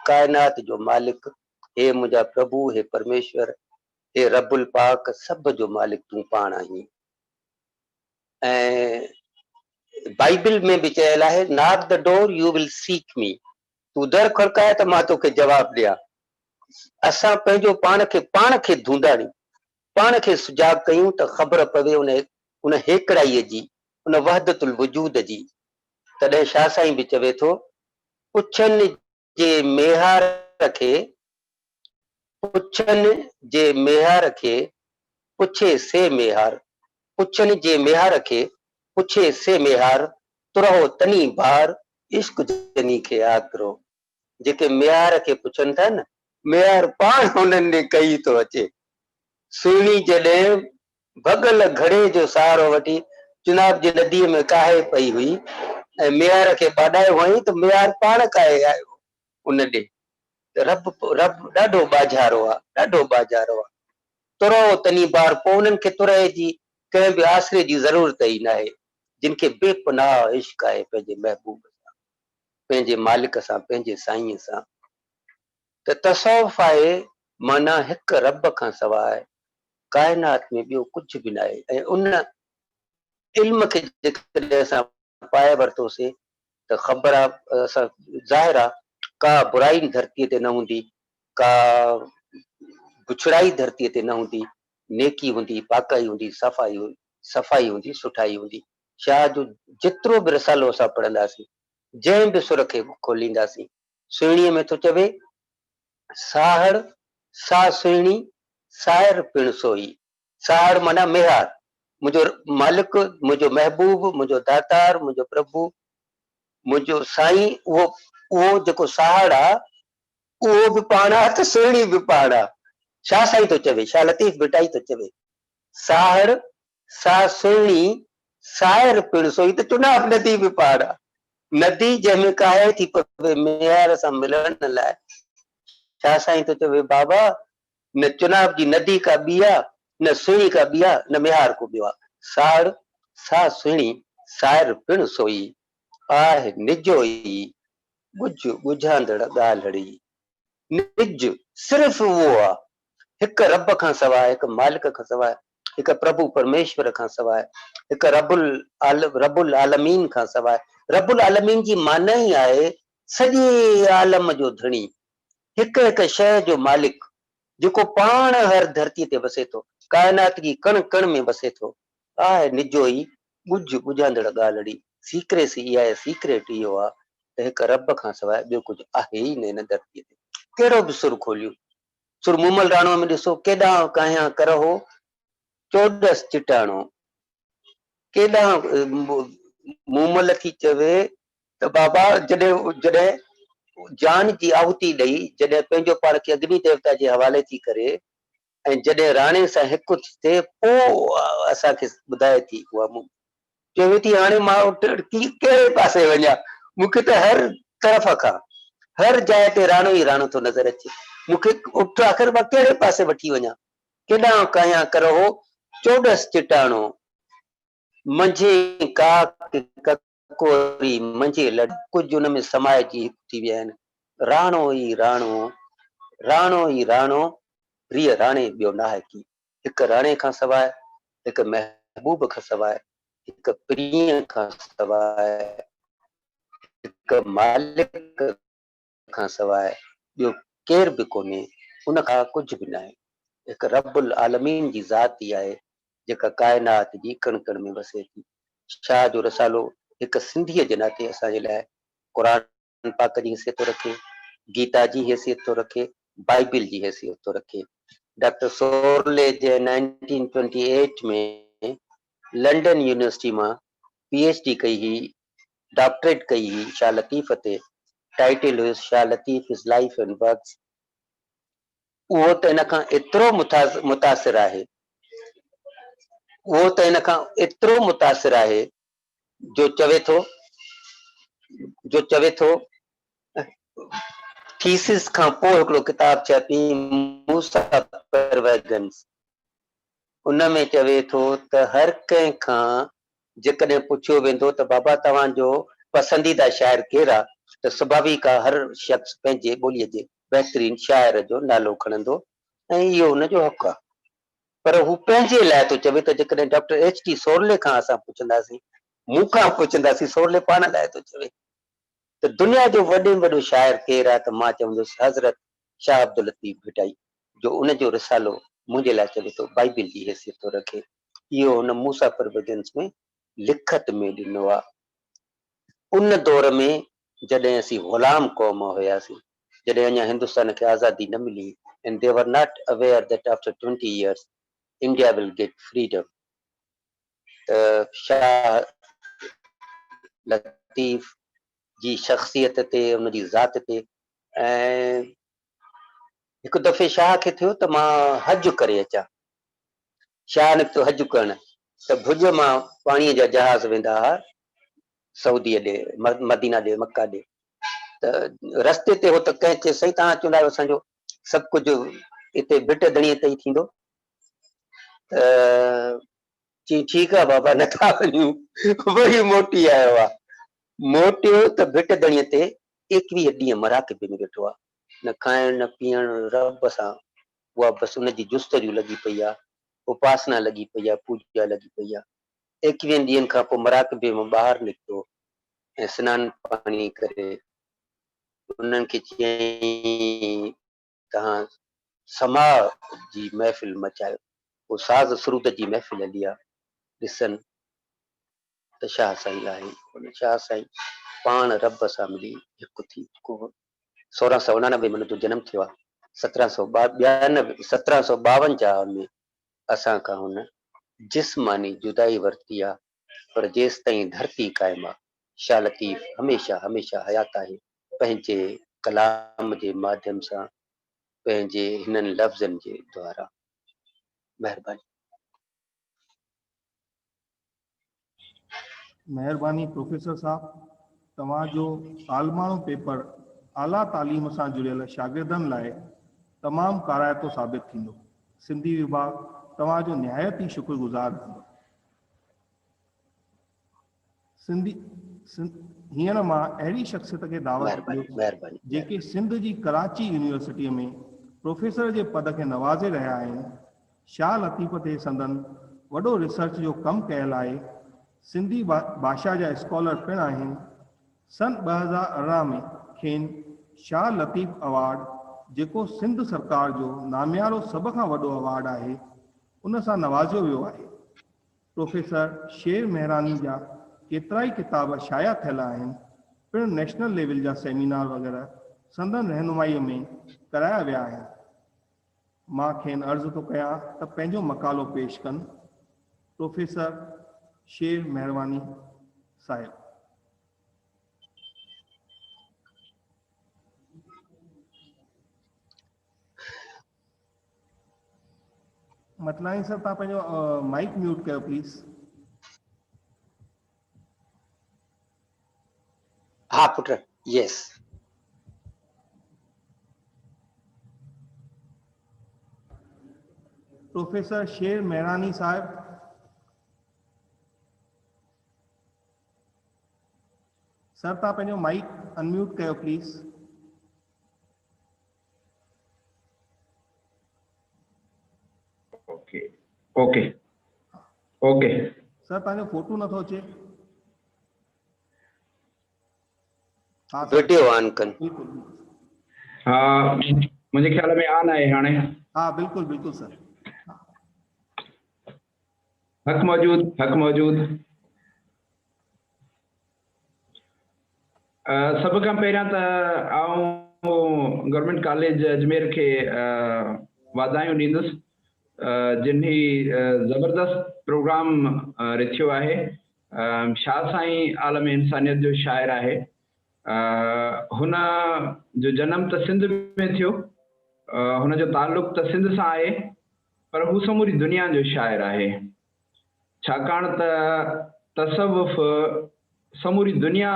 Speaker 7: काइनात जो मालिक, हे मुंहिंजा प्रभु, हे परमेश्वर, हे रबुल पाक, सभु जो मालिक तूं पाण आहीं। ऐं बाइबिल में बि चयल आहे, knock the door you will seek me, तूं दर खड़काए त मां तोखे जवाब ॾियां। असां पंहिंजो पाण खे धूंदाणियूं, पाण खे सुजाॻ कयूं त ख़बर पवे उन हेकड़ाईअ जी, उन वहदतुल वजूद जी। तॾहिं शाह साईं बि चवे थो, पुछनि जे मेहार खे, पुछनि जे मेहार खे पुछे से मेहार, पुछनि जे मेहार खे पुछे से मेहार, तुरहो तनी बार इश्क जनी खे आकरो। जेके मेहार खे पुछनि था न, मेहार पाण हुननि ॾे कई थो अचे। सुहिणी जॾहिं भॻल घड़े जो सहारो वठी चुनाव जी नदीअ में काहे पई हुई ऐं मेहार खे ॿाॾायो हुअईं त मेहार पाण काहे आयो उन ॾे। रब ॾाढो बाज़ारो आहे, ॾाढो बाज़ारो आहे। तुरो तनी बार, पोइ उन्हनि खे तुरहे जी कंहिं बि आसरे जी ज़रूरत ई न आहे, जिन खे बेपनाह इश्क आहे पंहिंजे महबूब सां। पंहिंजे मालिक सां, पंहिंजे साईं सां। त तसौफ आहे माना हिकु रब खां सवाइ काइनात में ॿियो कुझु बि न आहे। ऐं उन इल्म खे जेकॾहिं असां पाए वरितोसीं त ख़बर आहे, असां ज़ाहिर आहे का बुराई धरतीअ ते न हूंदी, का बुछड़ाई धरतीअ ते न हूंदी, नेकी हूंदी, पाकाई हूंदी, सफ़ाई हूंदी, सुठाई हूंदी। शाह जो जेतिरो बि रसालो असां पढ़ंदासीं, जंहिं बि सुर खे खोलींदासीं, सुहिणीअ में थो चवे साहड़ सा सुहिणी साहिर पिण सोई। साहड़ माना मेहार, मुंहिंजो मालिक, मुंहिंजो महबूब, मुंहिंजो दातार, मुंहिंजो प्रभु, मुंहिंजो साईं, उहो जेको साहड़ आहे उहो बि पाण आहे त सुहिणी बि पाण आहे। शाह साईं थो चवे, शाह लतीफ़ भिटाई थो चवे साहड़ सा सुहिणी साहिर पिण सोई, त चुनाव नदी बि पाण आहे। नदी जंहिंमें काहे थी पवे मेहार सां मिलण लाइ, शाह साईं थो चवे बाबा न चुनाव जी नदी का ॿी आहे, न सुहिणी का ॿी आहे, न मेहार को ॿियो आहे। साहड़ सा सुहिणी साहिर पिण सोई, आहे निजो ई ॻुझ ॻुझांदड़ ॻाल्हड़ी। निज सिर्फ़ उहो आहे, हिकु रब खां सवाइ, हिकु मालिक खां सवाइ, हिकु प्रभु परमेश्वर खां सवाइ, हिकु रबुल आलमीन खां सवाइ। रबुल आलमीन जी माना ई आहे सॼे आलम जो धणी, हिकु हिकु शइ जो मालिक, जेको पाण हर धरतीअ ते वसे थो, काइनात जी कण कण में वसे थो। आहे निजो ई ॻुझ ॻुझांदड़ ॻाल्हड़ी। सीक्रेसी इहा आहे, सीक्रेट इहो आहे त हिकु रब खां सवाइ ॿियो कुझु आहे ई न हिन धरतीअ ते। कहिड़ो बि सुर खोलियो, सुर मूमल राणो में ॾिसो, केॾांहुं कायां करहो चोॾस चिटाणो, केॾांहुं मूमल थी चवे त बाबा जॾहिं जान जी आहुति ॾेई, जॾहिं पंहिंजो पाण खे अग्नि देवता जे हवाले थी करे, ऐं जॾहिं राणे सां हिकु थिए, पोइ असांखे ॿुधाए थी उहा चवे थी हाणे मां कहिड़े पासे वञा, मूंखे त हर तरफ़ खां हर जाइ ते राणो ई राणो थो नज़र अचे, मूंखे उठ आख़िर मां कहिड़े पासे वठी वञा। केॾांहुं कायां करहो चोॾस चिटाणो, मंझे काक ककोरी मंझे लॾ, कुझु हुन में समाइजी थी विया आहिनि। राणो ई राणो, राणो ई राणो, प्रिय राणे ॿियो नाहे। हिकु राणे खां सवाइ, हिकु महबूब खां सवाइ, हिकु प्रिय खां सवाइ, हिकु मालिक खां सवाइ ॿियो केर बि कोन्हे, उन खां कुझु बि न आहे। हिकु रबुल आलमीन जी ज़ात ई आहे जेका काइनात जी कण कण में वसे थी। शाह जो रसालो हिकु सिंधीअ जे नाते असांजे लाइ क़ुरान पाक जी हैसियत थो रखे, गीता जी हैसियत थो रखे, बाइबिल जी हैसियत थो रखे। डॉक्टर सोरले जे 1928 में लंडन यूनिवर्सिटी मां PhD कई हुई, डॉक्टरेट कई हुई शाह लतीफ़ ते, टाइटल हुयुसि Shah Latif is life and works. उहो त हिन खां एतिरो मुतासिर आहे, उहो त हिन खां एतिरो मुतासिर आहे जो चवे थो थीसिस खां पोइ हिकिड़ो किताब छपी मूसा परवेगंस, उन में चवे थो त हर कंहिं खां जेकॾहिं पुछियो वेंदो त बाबा तव्हांजो पसंदीदा शाइर केरु आहे, त स्वाभाविक आहे हर शख़्स पंहिंजे ॿोलीअ जे बहितरीन शाइर जो नालो खणंदो ऐं इहो हुनजो हक़ आहे। पर हू पंहिंजे लाइ थो चवे त जेकॾहिं डॉक्टर H.T. सोरले खां असां पुछंदासीं, मूंखां पुछंदासीं, सोरले पाण लाइ थो चवे त दुनिया जो वॾे में वॾो शाइर केरु आहे, त मां चवंदुसि हज़रत शाह अब्दुल लतीफ़ भिटाई, जो उनजो रिसालो मुंहिंजे लाइ चवे थो बाइबिल जी हैसियत थो रखे। इहो हुन मूसा परवेगंस में लिखत में ॾिनो आहे। उन दौर में जॾहिं असीं ग़ुलाम क़ौम हुयासीं, जॾहिं अञा हिंदुस्तान खे आज़ादी न मिली, and they were not aware that after 20 years India will get freedom. Shah Latif जी शख़्सियत ते, उनजी ज़ात ते, ऐं हिकु दफ़े शाह खे थियो त मां हज करे अचां। शाह निकितो हज करण, त भुज मां पाणीअ जा जहाज़ वेंदा हुआ सऊदीअ ॾे, मदीना ॾे, मक्का ॾे। त रस्ते ते हो त कंहिं चयईं साईं तव्हां चवंदा आहियो असांजो सभु कुझु हिते भिट धणीअ ते ई थींदो, त चई ठीकु आहे बाबा नथा वञूं, वरी मोटी आयो आहे। मोटियो त भिट दणीअ ते 21 ॾींहं मराकबे में वेठो आहे, न खाइण न पीअण, रब सां उहा बसि उनजी जुस्तजू लॻी पई आहे, उपासना लॻी पई आहे, पूजा लॻी पई आहे। 21 ॾींहंनि खां पोइ मराकबे मां ॿाहिरि निकितो ऐं सनानु पाणी करे उन्हनि खे चयईं तव्हां समा जी महफ़िल मचायो। वो साज़ सुरूद जी महफ़िल हली आहे। ॾिसनि त शाह साईं आहे, उन शाह साईं पाण रब सां मिली हिकु थी चुको हो। 1699 में जो जनम थियो आहे, 1752 में असां खां हुन जिस्मानी जुदाई वरिती आहे, पर जेसि ताईं धरती क़ाइमु आहे, शाह लतीफ़ हमेशह हमेशह हयात आहे। पंहिंजे कलाम जे माध्यम सां, पंहिंजे हिननि लफ़्ज़नि जे द्वारा। महिरबानी।
Speaker 1: महिरबानी प्रोफेसर साहब, तव्हांजो आलमाणो पेपर आला तालीम सां जुड़ियल शागिर्दनि लाइ तमामु काराइतो साबित थींदो। सिंधी विभाग तव्हांजो निहायत ई शुक्रगुज़ार रहंदो। हींअर मां अहिड़ी शख़्सियत खे दावत ॾियो जेके सिंध जी कराची यूनिवर्सिटीअ में प्रोफेसर जे पद खे नवाज़े रहिया आहिनि। शाह लतीफ़ ते संदन वॾो रिसर्च जो कमु कयल आहे। सिंधी भाषा जा स्कॉलर पिणु आहिनि। सन 2018 में खेनि शाह लतीफ़ अवार्ड, जेको सिंध सरकार जो नामियारो सभ खां वॾो अवार्ड आहे, उन सां नवाज़ियो वियो आहे। प्रोफेसर शेर मेहरानी जा केतिरा ई किताब शाया थियल आहिनि। पिणु नेशनल लेवल जा सेमिनार वग़ैरह संदन रहनुमाईअ में कराया विया आहिनि। मां खेनि अर्ज़ु थो कयां त पंहिंजो मक़ालो पेश कनि। प्रोफेसर शेर मेहरबानी साहिब। मतलानी सर, तव्हां पंहिंजो माइक म्यूट कयो प्लीज़।
Speaker 7: हाँ पुट, यस।
Speaker 1: प्रोफेसर शेर मेहरानी साहिब। सर, तव्हां पंहिंजो माइक अनम्यूट कयो please.
Speaker 8: Okay okay okay.
Speaker 1: Sir, तव्हांजो फोटो नथो अचे। हाँ
Speaker 7: वीडियो ऑन कनि।
Speaker 1: बिल्कुल।
Speaker 8: हाँ, मुझे ख्याल में आन है हाणे।
Speaker 1: हाँ बिल्कुल बिल्कुल सर।
Speaker 8: हक मौजूद, हक मौजूद। सब खां पहिरियां त आऊं गवर्नमेंट कॉलेज अजमेर के वाधायूं ॾींदुसि, जिन्ही ज़बरदस्त प्रोग्राम रखियो आहे। शाह साईं आलम इंसानियत जो शाइर आहे। हुन जो जनम त सिंध में थियो, हुन जो ताल्लुक़ त सिंध सां आहे, पर हू समूरी दुनिया जो शाइर आहे। छाकाणि त तसव्वुफ़ समूरी दुनिया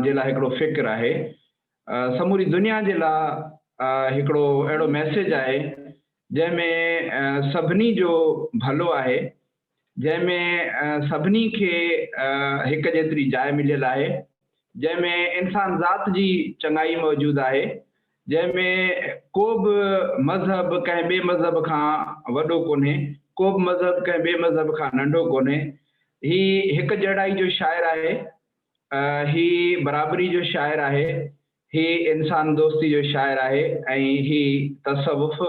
Speaker 8: जे लाइ हिकिड़ो फ़िक्र आहे। समूरी दुनिया जे लाइ हिकिड़ो अहिड़ो मैसेज आहे जंहिंमें सभिनी जो भलो आहे, जंहिंमें सभिनी खे हिक जेतिरी जाइ मिलियल आहे, जंहिंमें इंसान ज़ात जी चङाई मौजूदु आहे, जंहिंमें को बि मज़हब कंहिं ॿिए मज़हब खां वॾो कोन्हे, को बि मज़हब कंहिं ॿिए मज़हब खां नंढो कोन्हे। ही हिक जहिड़ाई जो शाइर आहे, ही बराबरी जो शाइर आहे, ही इंसान दोस्ती जो शाइर आहे, ऐं ही तसव्वुफ़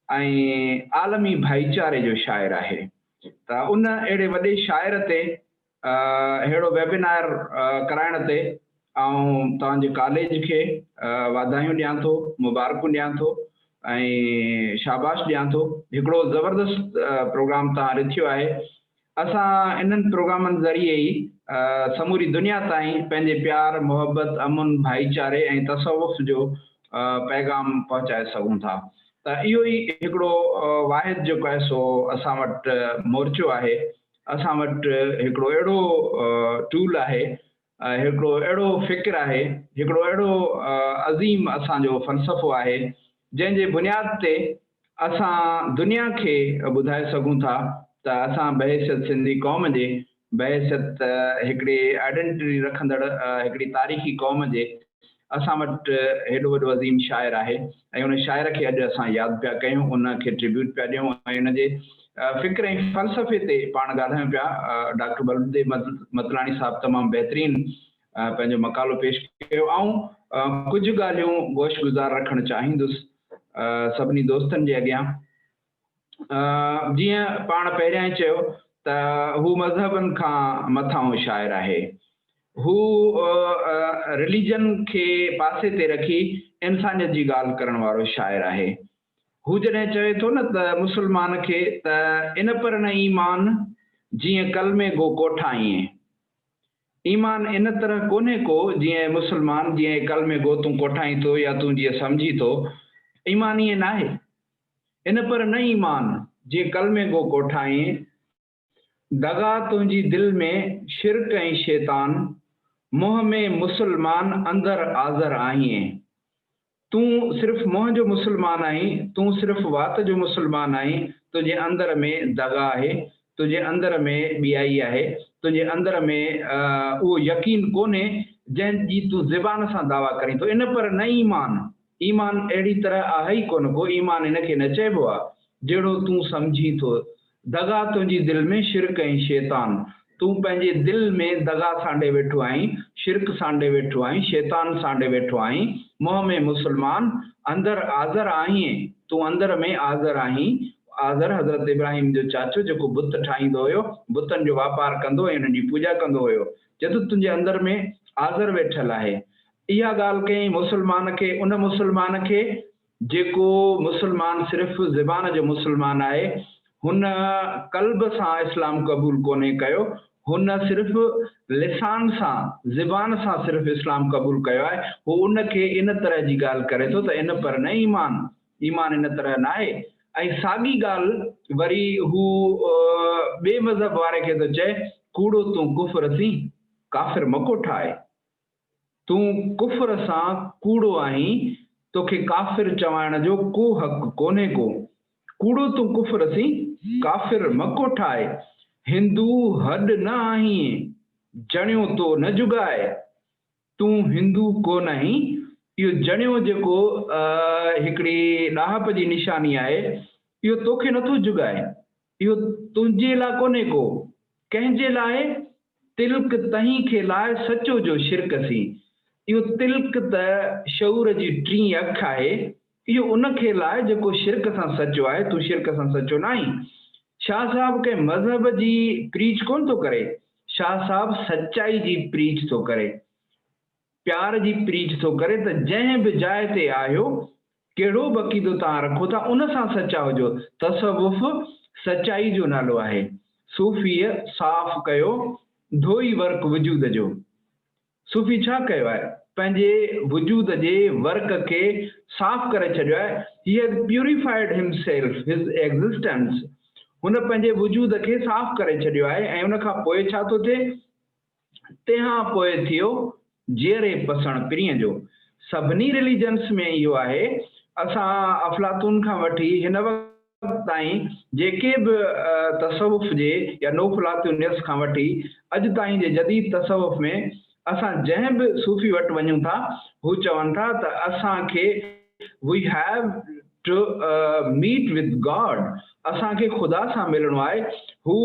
Speaker 8: ऐं आलमी भाईचारे जो शाइर आहे। त उन अहिड़े वॾे शाइर ते अहिड़ो वेबिनार कराइण ते आऊं तव्हांजे कॉलेज खे वाधायूं ॾियां थो, मुबारकूं ॾियां थो ऐं शाबाश ॾियां थो। हिकिड़ो ज़बरदस्त प्रोग्राम तव्हां रखियो आहे। असां इन्हनि प्रोग्रामनि ज़रिए ई समूरी दुनिया ताईं पंहिंजे प्यार, मोहब्बत, अमन, भाईचारे ऐं तसव्वुफ़ जो पैगाम पहुचाए सघूं था। त इहो ई हिकिड़ो वाहिद जेको आहे सो असां वटि मोर्चो आहे। असां वटि हिकिड़ो अहिड़ो टूल आहे, हिकिड़ो अहिड़ो फ़िक्र आहे, हिकिड़ो अहिड़ो अज़ीम असांजो फ़लसफ़ो आहे, जंहिंजे बुनियाद ते असां दुनिया खे ॿुधाए सघूं था त असां बहैसियत सिंधी क़ौम जे बहसत हिकिड़ी आइडेंटिटी रखंदड़ हिकिड़ी तारीख़ी क़ौम जे असां वटि हेॾो वॾो अज़ीम शाइर आहे ऐं उन शाइर खे अॼु असां यादि पिया कयूं, उनखे ट्रिब्यूट पिया ॾियूं ऐं उनजे फ़िक्र ऐं फ़लसफ़े ते पाण ॻाल्हायूं पिया। डॉक्टर बलदेव मतलाणी साहब तमामु बहितरीन पंहिंजो मक़ालो पेश कयो। ऐं कुझु ॻाल्हियूं गोशगुज़ार रखणु चाहींदुसि सभिनी दोस्तनि जे अॻियां। जीअं पाण पहिरियां ई चयो त हू मज़हबनि खां मथां शाइर आहे। हू रिलीजन खे पासे ते रखी इंसानियत जी ॻाल्हि करण वारो शाइर आहे। हू जॾहिं चवे थो न त मुस्लमान खे त इन पर न ईमान जीअं कलमे गो कोठा ईअं। ईमान इन तरह कोन्हे को जीअं मुस्लमान जीअं कलमे गो तूं कोठाई थो या तूं जीअं सम्झी थो, ईमान ईअं न आहे। इन पर न ईमान जीअं कलमे गो कोठा ईअं। दगा तुंहिंजी दिलि में शिरक ऐं शैतान, मोह में मुसलमान अंदर आज़र आहीं। तूं सिर्फ़ मोह जो मुसलमान आहीं, तूं सिर्फ़ वात जो मुसलमान आहीं। तुंहिंजे अंदर में दगा आहे, तुंहिंजे अंदर में ॿियाई आहे, तुंहिंजे अंदर में उहो यकीन कोन्हे जंहिंजी तूं ज़बान सां दावा करीं थो। इन पर न ईमान, ईमान अहिड़ी तरह आहे ई कोन को। ईमान इनखे न चइबो आहे जहिड़ो तूं सम्झी थो। दगा तुंहिंजी दिलि में शिरक ऐं शैतान, तूं पंहिंजे दिलि में दगा सांडे वेठो आहीं, शिरक सांडे वेठो आहीं, शैतान सांडे वेठो आहीं। मोह में मुसलमान अंदर आज़र आहीं, तूं अंदर में आज़र आहीं। आज़र हज़रत इब्राहिम जो चाचो जेको बुत ठाहींदो हुयो, बुतनि जो वापारु कंदो ऐं उन्हनि जी पूॼा कंदो हुयो। जॾहिं तुंहिंजे अंदर में आज़र वेठल आहे। इहा ॻाल्हि कई मुसलमान खे, उन मुसलमान खे जेको मुसलमान सिर्फ़ ज़बान जो मुसलमान आहे। हुन क़ल्ब सां इस्लाम क़बूल कोन्हे कयो, हुन सिर्फ़ लिसान सां ज़बान सां सिर्फ़ इस्लाम क़बूल कयो आहे। हू उनखे इन तरह जी ॻाल्हि करे थो त इन पर न ईमान, ईमान इन तरह न आहे। ऐं साॻी ॻाल्हि वरी हू ॿिए मज़हब वारे खे थो चए, कूड़ो तूं कुफर सी काफ़िर मको ठाहे। तूं कुफर सां कूड़ो आहीं, तोखे काफ़िर चवाइण जो को हक़ कोन्हे को। कूड़ो तूं कुफर सी काफ़िर मको ठाहे। हिंदू हॾ न आहीं, जणियो तो न जुगाए। तूं हिंदू कोन आहीं। इहो जणियो जेको हिकिड़ी ॾाहप जी निशानी आहे, इहो तोखे नथो जुगाए। इहो तुंहिंजे लाइ कोन्हे को, कंहिंजे लाइ? तिल्क तहीं खे लाइ सचो जो शिरक सी। इहो तिल्क त शऊर जी टीं अख आहे। इहो उनखे लाइ जेको शिरक सां सचो आहे। तूं शिरक सां सचो न आहीं। शाह साहब के मज़हब जी प्रीच कोन थो करे, शाह साहब सचाई जी प्रीच थो करे, प्यार जी प्रीच थो करे त जंहिं बि जाइ ते आहियो, कहिड़ो बि अक़ीदो तव्हां रखो था, उन सां सचा हुजो। तसवुफ़ सचाई जो नालो आहे। सूफ़ीअ साफ़ कयो धोई वर्क वजूद जो। सूफ़ी छा कयो आहे? पंहिंजे वजूद जे वर्क खे साफ़ करे छॾियो आहे। ही हैज़ प्यूरिफाइड हिमसेल्फ, हिज एग्ज़िस्टेंस। हुन पंहिंजे वजूद खे साफ़ करे छॾियो आहे। ऐं उन खां पोइ छा थो थिए? तंहिंखां पोइ थियो जेरे पसण प्रिय जो। सभिनी रिलीजन्स में इहो आहे। असां अफलातून खां वठी हिन वक़्त ताईं जेके बि तसवुफ़ जे या नोफलातूनियस खां वठी अॼु ताईं जे जदीद तसवुफ़ में असां जंहिं बि सूफ़ी वटि वञूं था, हू चवनि था त असांखे वी हैव टू मीट विद गॉड। असांखे ख़ुदा सां मिलणो आहे। हू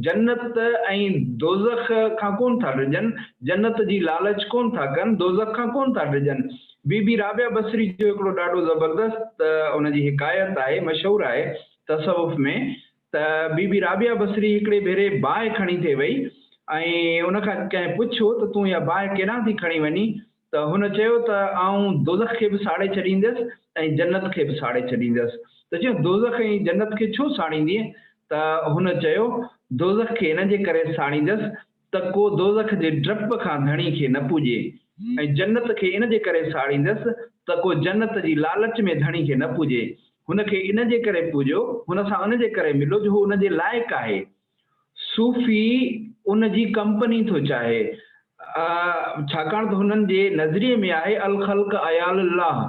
Speaker 8: जन्नत ऐं दोज़ख खां कोन था डिॼनि, जन्नत जी लालच कोन था कनि, दोज़ख खां कोन था डिॼनि। बीबी राबिया बसरी जो हिकिड़ो ॾाढो ज़बरदस्त उनजी हिकायत आहे, मशहूरु आहे तसवुफ़ में, त बीबी राबिया बसरी हिकिड़े भेरे बाहि खणी थिए वई ऐं उनखां कंहिं पुछियो त तूं इहा बाहि केॾां थी खणी वञी? त हुन चयो त आऊं दोज़ख खे बि साड़े छॾींदसि ऐं जन्नत खे बि साड़े छॾींदसि। त चयो दोज़ख ऐं जन्नत खे छो साड़ींदीअं? त हुन चयो दोज़ख खे इन जे करे साड़ींदसि त को दोज़ख जे डप खां धणी खे न पुॼे, ऐं जन्नत खे इन जे करे साड़ींदसि त को जन्नत जी लालच में धणी खे न पुॼे। हुनखे इन जे करे पुॼो, हुन सां उन जे करे मिलो जो हू उन जे लाइक़ु आहे। सूफ़ी उन जी कंपनी थो चाहे, छाकाणि त हुननि जे नज़रिए में आहे अल ख़ल्क़ अयालुल्लाह।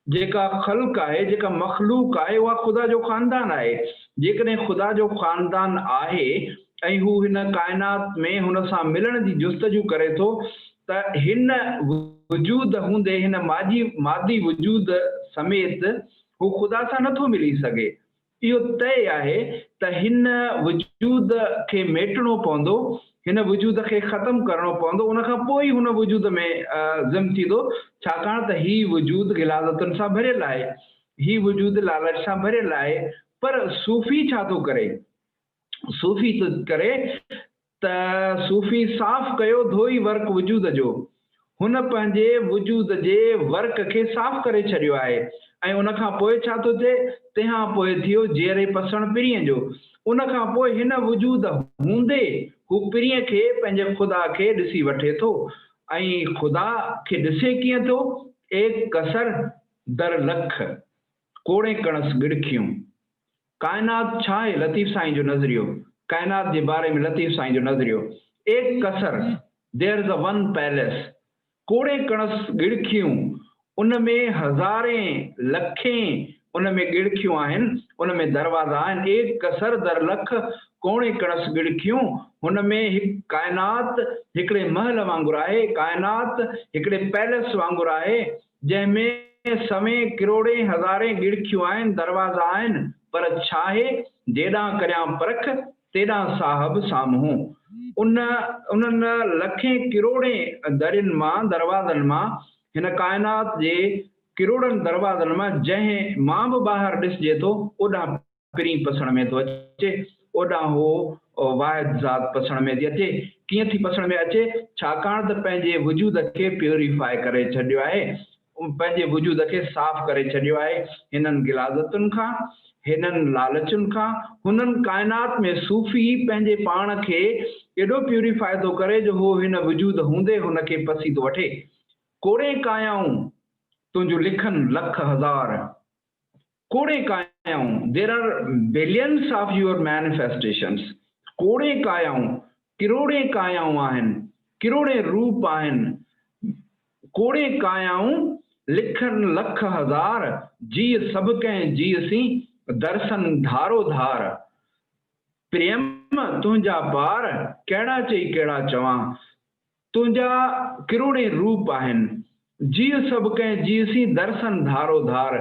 Speaker 8: जेका ख़ल्क़ आहे, जेका मख़लूक आहे, उहा ख़ुदा जो ख़ानदान आहे। जेकॾहिं ख़ुदा जो ख़ानदान आहे ऐं हू हिन काइनात में हुन सां मिलण जी जुस्तजू करे थो त हिन वजूद हूंदे हिन मादी वजूद समेत हू ख़ुदा सां नथो मिली सघे। इहो तय आहे त हिन वजूद खे मेटणो पवंदो, हिन वजूद खे ख़तम करणो पवंदो, उन खां पोइ ई हुन वजूद में ज़िम थींदो, छाकाणि त ही वजूद गिलाज़तुनि सां भरियल आहे, ही वजूद लालच सां भरियल आहे। पर सूफ़ी छा थो करे? सूफ़ी थो करे त सूफ़ी साफ़ कयो धोई वर्क वजूद जो, हुन पंहिंजे वजूद जे वर्क खे साफ़ करे छॾियो आहे। ऐं उन खां पोइ छा थो थिए? तंहिंखां पोइ थियो जेरे पसण पिरीअ जो। उन खां पोइ हिन वजूद हूंदे हू पिरीअ खे पंहिंजे ख़ुदा खे ॾिसी वठे थो। ऐं ख़ुदा खे ॾिसे कीअं थो? एक कसर दर लख कोड़े कणस गिड़खियूं। काइनात छा आहे? लतीफ़ साईं जो नज़रियो, काइनात जे बारे में लतीफ़ साईं जो नज़रियो। एक कसर, there is a one palace, कोड़े कणस गिड़खियूं, उन में हज़ारें लखें उन में गिड़खियूं आहिनि, उन में दरवाज़ा आहिनि। एक कसर दर लख कोड़े कणस गिड़खियूं, हुन में हिकु काइनात हिकिड़े महल वांगुरु आहे, काइनात हिकिड़े पैलेस वांगुरु आहे, जंहिंमें सवें किरोड़े हज़ारें गिड़खियूं आहिनि, दरवाज़ा आहिनि। पर छा आहे? जेॾां करियां परख तेॾां साहब साम्हूं। उन्हनि लखें किरोड़े दरियुनि मां, दरवाज़नि मां, हिन काइनात जे किरोड़नि दरवाज़नि मां जंहिं मां बि ॿाहिरि ॾिसिजे थो, ओॾां पिरी पसण में थो अचे, ओॾां हो वाहिद ज़ात पसण में थी अचे। कीअं थी पसण में अचे? छाकाणि त पंहिंजे वजूद खे प्योरीफाई करे छॾियो आहे, पंहिंजे वजूद खे साफ़ करे छॾियो आहे हिननि गिलाज़तुनि खां, हिननि लालचुनि खां। हुननि काइनात में सूफ़ी पंहिंजे पाण खे एॾो प्यूरिफाई थो करे जो हो हिन वजूद हूंदे हुनखे पसी थो वठे। कोड़े कायाऊं तुंहिंजो लिखनि लख हज़ार, कोड़े कायाऊं, there are billions of your manifestations. कोड़े कायाऊं, किरोड़े कायाऊं आहिनि, किरोड़े रूप आहिनि। कोड़े कायाऊं लिखनि लख हज़ार, जीअ सभु कंहिं जीअसी दर्शन धारो धार। प्रेम तुंहिंजा पार कहिड़ा चई कहिड़ा चवां, तुंहिंजा किरोड़े रूप आहिनि, जीअ सभु कंहिं जीअसी दर्शन धारो धार।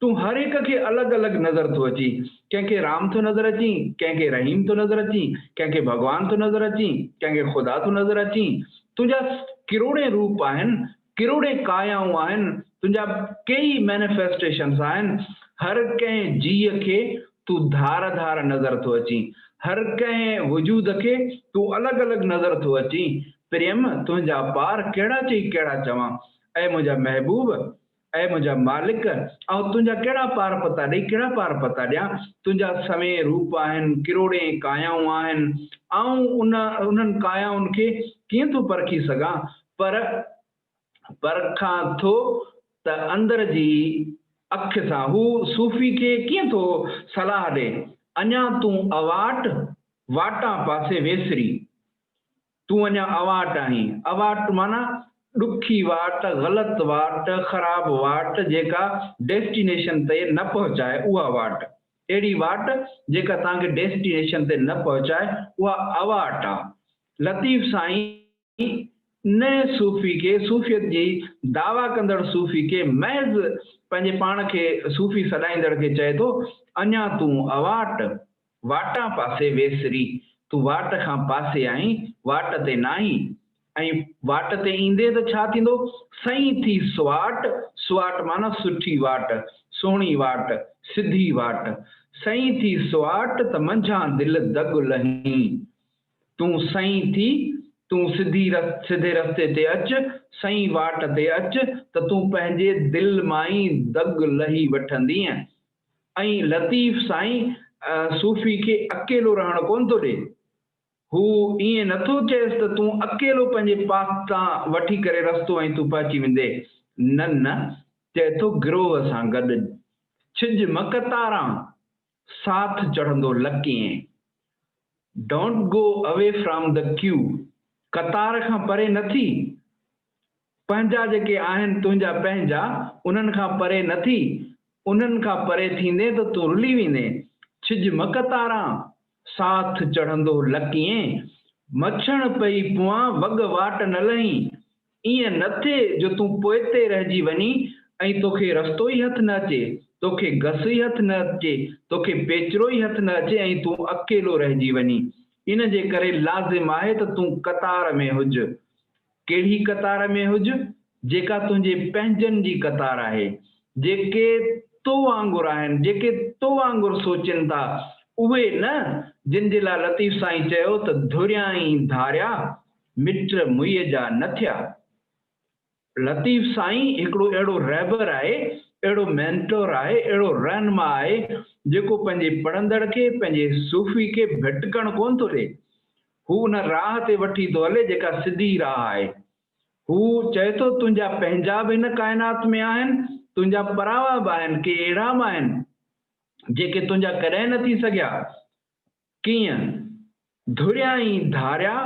Speaker 8: तूं हर हिक खे अलॻि अलॻि नज़र थो अची, कंहिंखे राम थो नज़र अची, कंहिंखे रहीम थो नज़र अची, कंहिंखे भॻवान थो नज़र अची, कंहिंखे ख़ुदा थो नज़र अची। तुंहिंजा किरोड़े रूप आहिनि, किरोड़े कायाऊं आहिनि, तुंहिंजा कई मैनिफेस्टेशंस आहिनि। हर कंहिं जीअ खे तूं धार धार नज़र थो अची, हर कंहिं वजूद खे तूं अलॻि अलॻि नज़र थो अची। प्रेम तुंहिंजा पार कहिड़ा चई कहिड़ा चवां, ऐं मुंहिंजा महबूब, ऐं मुंहिंजा मालिक, ऐं तुंहिंजा कहिड़ा पार पता ॾेई, कहिड़ा पार पता ॾियां। तुंहिंजा सवें रूप आहिनि, किरोड़े कायाऊं आहिनि, ऐं उन्हनि कायाउनि खे कीअं थो परखी सघां? पर परखां थो त अंदर जी अख सां। हू सूफ़ी खे कीअं थो सलाह ॾे? अञा तूं अवाट वाटां पासे वेसरी, तूं अञा अवाट आहीं। अवाट माना ॾुखी वाट, ग़लति वाट, ख़राब वाट, जेका डेस्टिनेशन ते न पहुचाए, उहा वाट। अहिड़ी वाट जेका तव्हांखे डेस्टिनेशन ते न पहुचाए, उहा अवाट आहे। लतीफ़ साईं नए सूफ़ी खे, सूफ़ियत जी दावा कंदड़ सूफ़ी खे, महज़ पंहिंजे पाण खे सूफ़ी सॾाईंदड़ खे चए थो, अञा तूं अवाट वाटां पासे वेसरी, तूं वाट खां पासे आहीं, वाट ते न आहीं। ऐं वाट ते ईंदे त छा थींदो? सही थी स्वाट, स्वाट माना सुठी वाट, सुहिणी वाट, सिधी वाट। सही थी स्वाट त मंझां दिलि दग लही, तूं सही थी, तूं सिधे रस्ते ते अच, सही वाट ते अच त तूं पंहिंजे दिलि मां ई दग लही वठंदीअ। ऐं लतीफ़ साईं सूफ़ी खे अकेलो रहणु कोन थो ॾे। हू ईअं नथो चएसि त तूं अकेलो पंहिंजे पास तां वठी करे रस्तो ऐं तूं पहुची वेंदे। न न, चए थो गिरोह सां गॾु छिज मकतारां साथ चढ़ंदो लकीअं। Don't go away from the queue, कतार खां परे नथी, पंहिंजा जेके आहिनि तुंहिंजा पंहिंजा, उन्हनि खां परे नथी। उन्हनि खां परे थींदे त तूं रुली वेंदे। छिज मकतारां साथ चढ़ंदो लकीअं, मछण पई पुआ वग वाट न लही। ईअं न थिए जो तूं पोइते रहिजी वञी ऐं तोखे रस्तो ई हथ न अचे, तोखे घस ई हथ न अचे, तोखे पेचरो ई हथ न अचे ऐं तूं अकेलो रहिजी वञी। इन जे करे लाज़िम आहे त तूं कतार में हुज। कहिड़ी कतार में हुज? जेका तुंहिंजे पंहिंजनि जी कतार आहे, जेके तो वांगुरु आहिनि, जेके तो वांगुरु सोचनि था, उहे न जिन जे लाइ लतीफ़ साईं चयो त धुरियाई धारिया मिट मुईअ जा न थिया। लतीफ़ साईं हिकिड़ो अहिड़ो रहबर आहे, अहिड़ो मेंटोर आहे, अहिड़ो रहनुमा आहे जेको पंहिंजे पढ़ंदड़ खे, पंहिंजे सूफ़ी खे भटकण कोन थो ॾे। हू उन राह ते वठी थो हले जेका सिधी राह आहे। हू चए थो तुंहिंजा पंहिंजा बि हिन काइनात में आहिनि, तुंहिंजा परावा बि आहिनि, के अहिड़ा बि आहिनि जेके तुंहिंजा कॾहिं न थी सघिया। कीअं? धुरियाई धारिया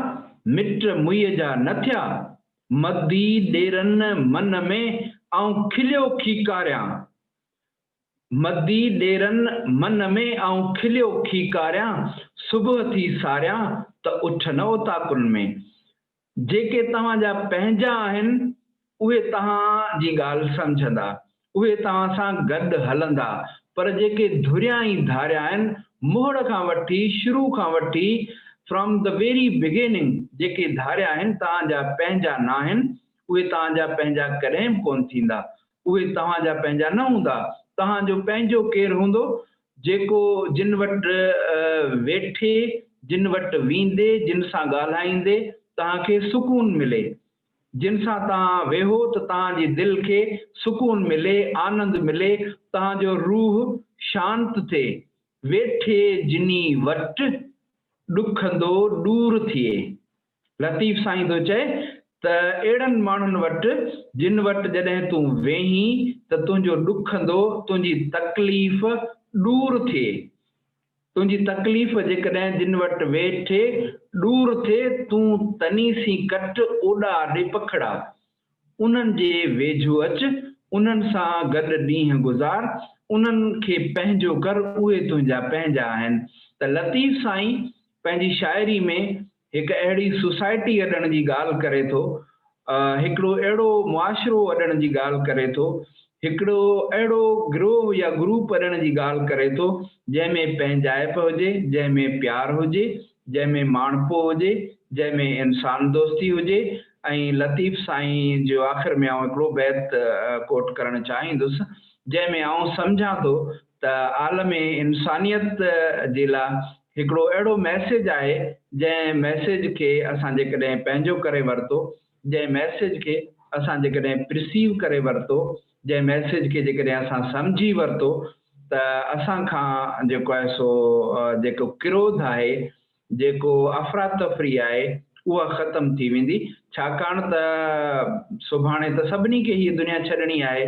Speaker 8: मिट मुईअ जा न थिया, मदी ॾेरन मन में आऊं खिलियो खीकारियां, मदी ॾेरन मन में आऊं खिलियो खीकारियां, सुबुह थी सारियां त उठ न उताकुन में। जेके तव्हांजा पंहिंजा आहिनि उहे तव्हांजी ॻाल्हि सम्झंदा, उहे तव्हां सां गॾु हलंदा, पर जेके धुरियाई धारिया आहिनि, मोड़ खां वठी, शुरू खां वठी, फ्रॉम द वेरी बिगिनिंग, जेके धारिया आहिनि तव्हांजा पंहिंजा न आहिनि, उहे तव्हांजा पंहिंजा कॾहिं बि कोन थींदा, उहे तव्हांजा पंहिंजा न हूंदा। तव्हांजो पंहिंजो केरु हूंदो? जेको जिन वटि वेठे, जिन वटि वींदे, जिन सां ॻाल्हाईंदे तव्हांखे सुकून मिले, जिन सां तव्हां वेहो त तव्हांजी दिलि खे सुकून मिले, आनंद मिले, तव्हांजो रूह शांत थिए। वेठे जिनी वटि ॾुखंदो दूर थिए। लतीफ़ साईं थो चए त अहिड़नि माण्हुनि वटि जिन वटि जॾहिं तूं वेहीं त तुंहिंजो ॾुखंदो, तुंहिंजी तकलीफ़ दूर थिए। तुंहिंजी तकलीफ़ जेकॾहिं जिन वटि वेठे दूर थिए, तूं तनी सी कट ओॾा ॾे पखड़ा, उन्हनि जे वेझो अच, उन्हनि सां गॾु ॾींहं गुज़ार, उन्हनि खे पंहिंजो कर, उहे तुंहिंजा पंहिंजा आहिनि। त लतीफ़ साईं पंहिंजी शाइरी में हिकु अहिड़ी सोसाइटी अॾण जी ॻाल्हि करे थो, हिकिड़ो अहिड़ो मुआशिरो अॾण जी ॻाल्हि करे थो, हिकिड़ो अहिड़ो गिरोह या ग्रुप अॾण जी ॻाल्हि करे थो जंहिंमें पंहिंजाइप हुजे, जंहिंमें प्यार हुजे, जंहिंमें माणपो हुजे, जंहिंमें इंसान दोस्ती हुजे। ऐं लतीफ़ साईं जो आख़िर में आउं हिकिड़ो बैत कोट करणु चाहींदुसि, जंहिंमें आउं सम्झां थो त आलम इंसानियत जे लाइ हिकिड़ो अहिड़ो मैसेज आहे, जंहिं मैसेज खे असां जेकॾहिं पंहिंजो करे वरितो, जंहिं मैसेज खे असां जेकॾहिं प्रिसीव करे वरितो, जंहिं मैसेज खे जेकॾहिं असां सम्झी वरितो, त असां खां जेको आहे सो जेको क्रोध आहे, जेको अफ़रातफ़री आहे, उहा ख़तमु थी वेंदी। छाकाणि त सुभाणे त सभिनी खे हीअ दुनिया छॾणी आहे,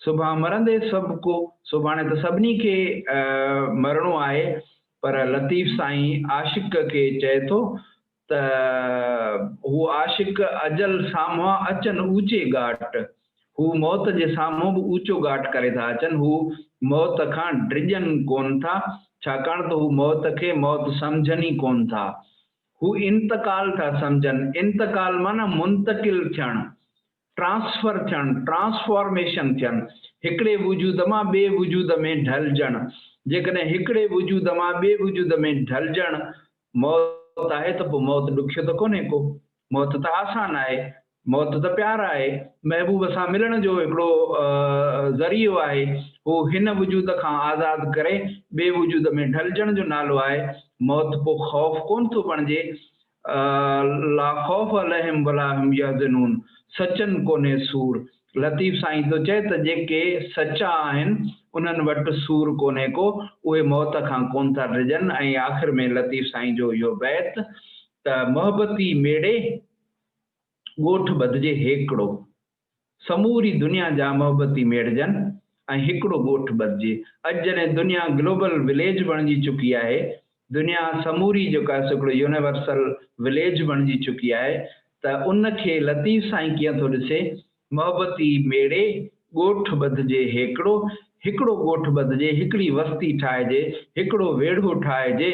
Speaker 8: सुभाणे मरंदे सभु को, सुभाणे त सभिनी खे मरणो आहे। पर लतीफ़ साईं आशिक़ खे चए थो त हू आशिक़ अजल साम्हूं अचनि ऊचे घाट, हू मौत जे साम्हूं बि ऊचो घाट करे था अचनि, हू मौत खां डिॼनि कोन था, छाकाणि त हू मौत खे मौत सम्झनि ई कोन था, हू इंतकाल था सम्झनि। इंतकाल माना मुंतकिल थियणु, ट्रांसफर थियणु, ट्रांसफॉर्मेशन थियणु, हिकिड़े वजूद मां ॿिए वजूद में ढलजणु। जेकॾहिं हिकिड़े वजूद मां ॿिए वजूद में ढलजणु मौत आहे त पोइ मौत ॾुखियो त कोन्हे को, मौत त आसान आहे, मौत त प्यार आहे, महबूब सां मिलण जो हिकिड़ो ज़रियो आहे, हू हिन वजूद खां आज़ादु करे ॿिए वजूद में ढलजण जो नालो आहे। मौत पोइ ख़ौफ़ कोन थो बणिजे, ला ख़ौफ़ अलैहिम वला हुम यहज़नून, सचनि कोन्हे सूर। लतीफ़ साईं थो चए त जेके सचा आहिनि उन्हनि वटि सूर कोन्हे को, उहे मौत खां कोन था डिॼनि। ऐं आख़िर में लतीफ़ साईं जो इहो बैत त मोहबती मेड़े ॻोठ ॿधिजे हिकिड़ो, समूरी दुनिया जा मोहबती मेड़जनि ऐं हिकिड़ो ॻोठ ॿधिजे। अॼु जॾहिं दुनिया ग्लोबल विलेज बणिजी चुकी आहे, दुनिया समूरी जेका आहे हिकिड़ो यूनिवर्सल विलेज बणिजी चुकी आहे, त उनखे लतीफ़ साईं कीअं थो ॾिसे, मोहबती मेड़े ॻोठ ॿधिजे हिकिड़ो, हिकिड़ो ॻोठ ॿधिजे, हिकिड़ी वस्ती ठाहिजे, हिकिड़ो वेढ़ो ठाहिजे,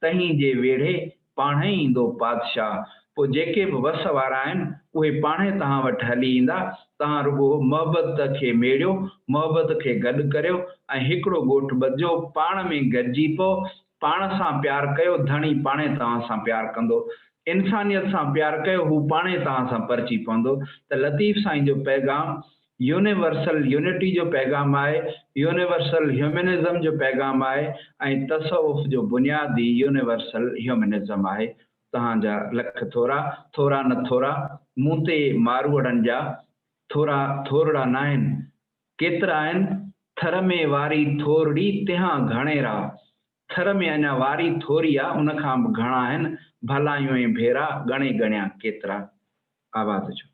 Speaker 8: तहीं जे वेढ़े पाणे ईंदो पातशाह। पोइ जेके बि वस वारा आहिनि उहे पाणे तव्हां वटि हली ईंदा। तव्हां रुॻो मोहबत खे मेड़ियो, मोहबत खे गॾु करियो ऐं हिकिड़ो ॻोठ ॿधिजो, पाण में गॾिजी पोइ पाण सां प्यार कयो, धणी पाणे तव्हां सां प्यार कंदो। इंसानियत सां प्यार कयो, हू पाणे तव्हां सां परिची पवंदो। त लतीफ़ साईं जो पैगाम यूनिवर्सल यूनिटी जो पैगाम आहे, यूनिवर्सल ह्यूमनिज़म जो पैगाम आहे ऐं तसव्वुफ़ जो बुनियादी यूनिवर्सल ह्यूमनिज़म आहे। तव्हांजा लख थोरा, थोरा न थोरा, मूं ते मारवड़नि जा थोरा थोरड़ा न आहिनि, केतिरा आहिनि थर में वारी थोरड़ी तिहां घणेरा। थर में अञा वारी थोरी आहे, उन खां बि घणा आहिनि, भलायूं ऐं भेरा गणे गणिया केतिरा। आवाज़ जो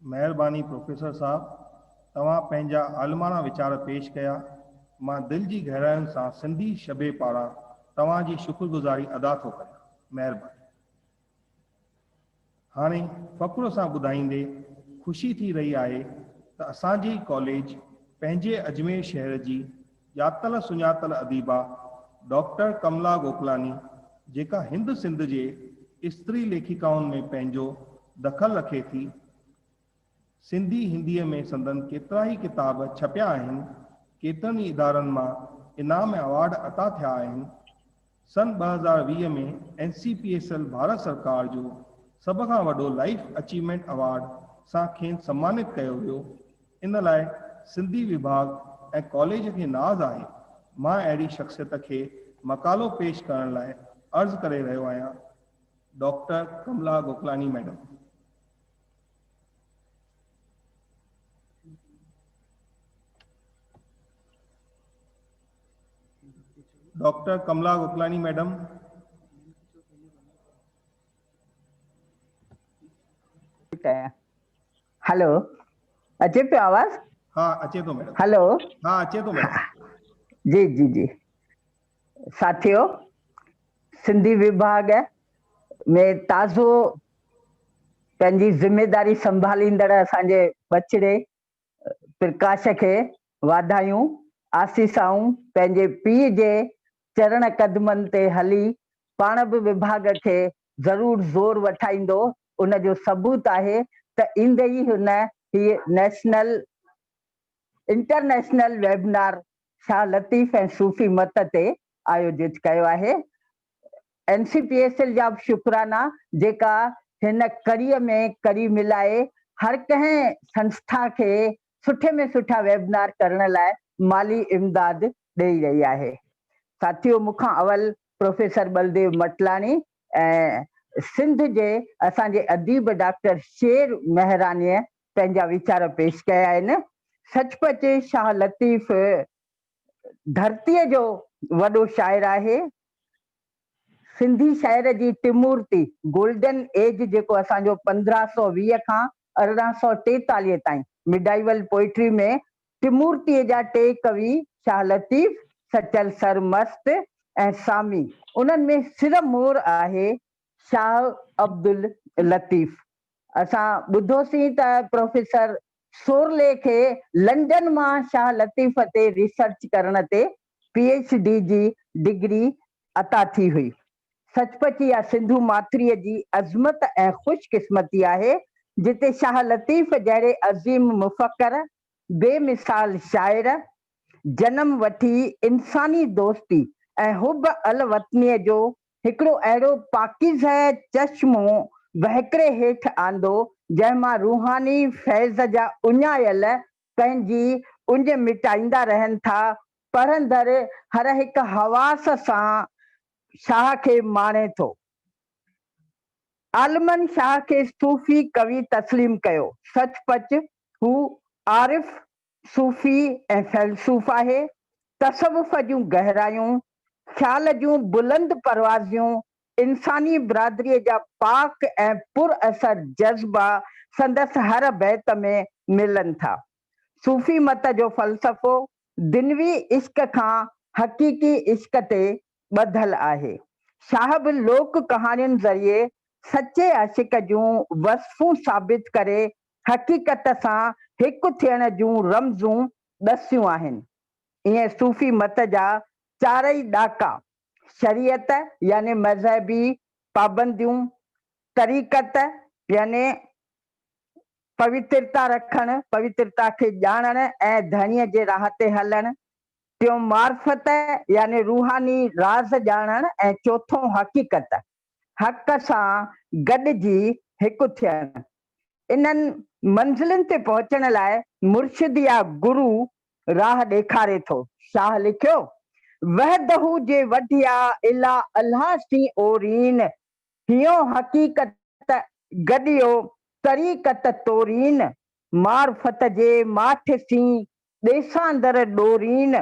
Speaker 1: महिरबानी प्रोफेसर साहब, तव्हां पंहिंजा आलमाना वीचार पेश कया। मां दिलि जी गहराइयुनि सां सिंधी शबे पारां तव्हांजी शुक्रगुज़ारी अदा थो कयां। महिरबानी। हाणे फ़ख़्र सां ॿुधाईंदे ख़ुशी थी रही आहे त असांजी कॉलेज पंहिंजे अजमेर शहर जी ॼातल सुञातल अदीबा डॉक्टर कमला गोकलानी, जेका हिंद सिंध जे स्त्री लेखिकाउनि में पंहिंजो दख़ल रखे थी, सिंधी हिंदीअ में संदन केतिरा ई किताब छपिया आहिनि, केतिरनि ई इदारनि मां इनाम अवार्ड अता थिया आहिनि। सन 2020 में NCPSL भारत सरकार जो सभ खां वॾो लाइफ अचीवमेंट अवार्ड सां खेनि सम्मानित कयो वियो। इन लाइ सिंधी विभाग ऐं कॉलेज खे नाज़ आहे। मां अहिड़ी शख़्सियत खे मक़ालो पेश करण लाइ अर्ज़ु करे रहियो आहियां। Doctor Kamla Gokalani madam. Doctor Kamla Gokalani madam.
Speaker 9: Hello, अचे पियो आवाज़?
Speaker 1: हाँ अचे तो मैडम।
Speaker 9: हेलो,
Speaker 1: हाँ अचे तो मैडम।
Speaker 9: जी जी जी। साथियों, सिंधी विभाग में ताज़ो पंहिंजी ज़िम्मेदारी संभालींदड़ असांजे बचिड़े प्रकाश खे वाधायूं, आसीसाऊं। पंहिंजे पीउ जे चरण कदमनि ते हली पाण बि विभाग खे ज़रूर ज़ोर वठाईंदो। उन जो सबूत आहे त ईंदे ई हुन हीअ इंटरनेशनल वेबिनार शाह लतीफ़ ऐं सूफ़ी मत ते आयोजित कयो आहे। NCPSL जा शुक्राना जेका हिन कड़ीअ में कड़ी मिलाए हर कंहिं संस्था खे सुठे में सुठा वेबिनार करण लाइ माली इमदाद ॾेई रही आहे। साथियों, मूंखां अवल प्रोफेसर बलदेव मटलाणी ऐं सिंध जे असांजे अदीब डॉक्टर शेर मेहरानीअ पंहिंजा वीचार पेश कया आहिनि। सचपच शाह लतीफ़ धरतीअ जो वॾो शाइर आहे। सिंधी शाइर जी टिमूर्ति गोल्डन एज जेको असांजो 1520 खां 1843 ताईं मिडाइवल पोइट्री में टिमूर्तीअ जा टे कवि शाह लतीफ़, सचल सरमस्त ऐं सामी। उन्हनि में सिर मोर आहे शाह अब्दुल लतीफ़। असां ॿुधोसीं त प्रोफेसर सोरले खे लंडन मां शाह लतीफ़ ते रिसर्च करण ते PhD जी डिग्री अता थी हुई। सचपच इहा सिंधु माथिरीअ जी अज़मत ऐं ख़ुशकिस्मती आहे जिते शाह लतीफ़ जहिड़े अज़ीम मुफ़क्कर, बेमिसाल शाइर जन्म वठी इंसानी दोस्ती ऐं हुब अल वतनीअ जो हिकिड़ो अहिड़ो पाकीज़ चश्मो वहकरे हेठि आंदो जंहिंमां रूहानी फैज़ जा उञायल पंहिंजी उंज मिटाईंदा रहनि था। पढ़ंदड़ हर हिकु हवास सां शाह खे माणे थो। आलमन शाह खे सूफ़ी कवि तस्लीम कयो। सचपच हू आरिफ, सूफ़ी ऐं फ़ैलसूफ़ आहे। तसव्वुफ़ जूं गहरायूं, ख़्याल जूं बुलंद परवाज़ियूं, इंसानी बिरादरीअ जा पाक ऐं पुर असर जज़्बा संदसि हर बैत में मिलनि था। सूफ़ी मत जो फ़लसफ़ो दिनवी इश्क खां हक़ीक़ी इश्क ते ॿधल आहे। शाह बि लोक कहाणियुनि ज़रिए सचे आशिक जूं वस्फ़ूं साबित करे हक़ीक़त सां हिकु थियण जूं रमज़ूं ॾसियूं आहिनि। इएं सूफ़ी मत जा चारई ॾाका शरीयत यानी मज़हबी पाबंदियूं, तरीक़त यानी पवित्रता रखण, पवित्रता खे ॼाणण ऐं धणीअ जे राह ते हलण, टियों मार्फत यानी रूहानी राज़ ॼाणण ऐं चौथों हक़ीक़त हक़ सां गॾिजी हिकु थियण। इन्हनि मंज़िलुनि ते पहुचण लाइ मुर्शिद या गुरु राह ॾेखारे थो। शाह लिखियो, वहदहू जे वढिया इला अल्लाह सी ओरीन, हियो हक़ीक़त गॾियो तरीक़त तोरीन, मार्फत जे माठ सी ॾेसांदर डोरीन,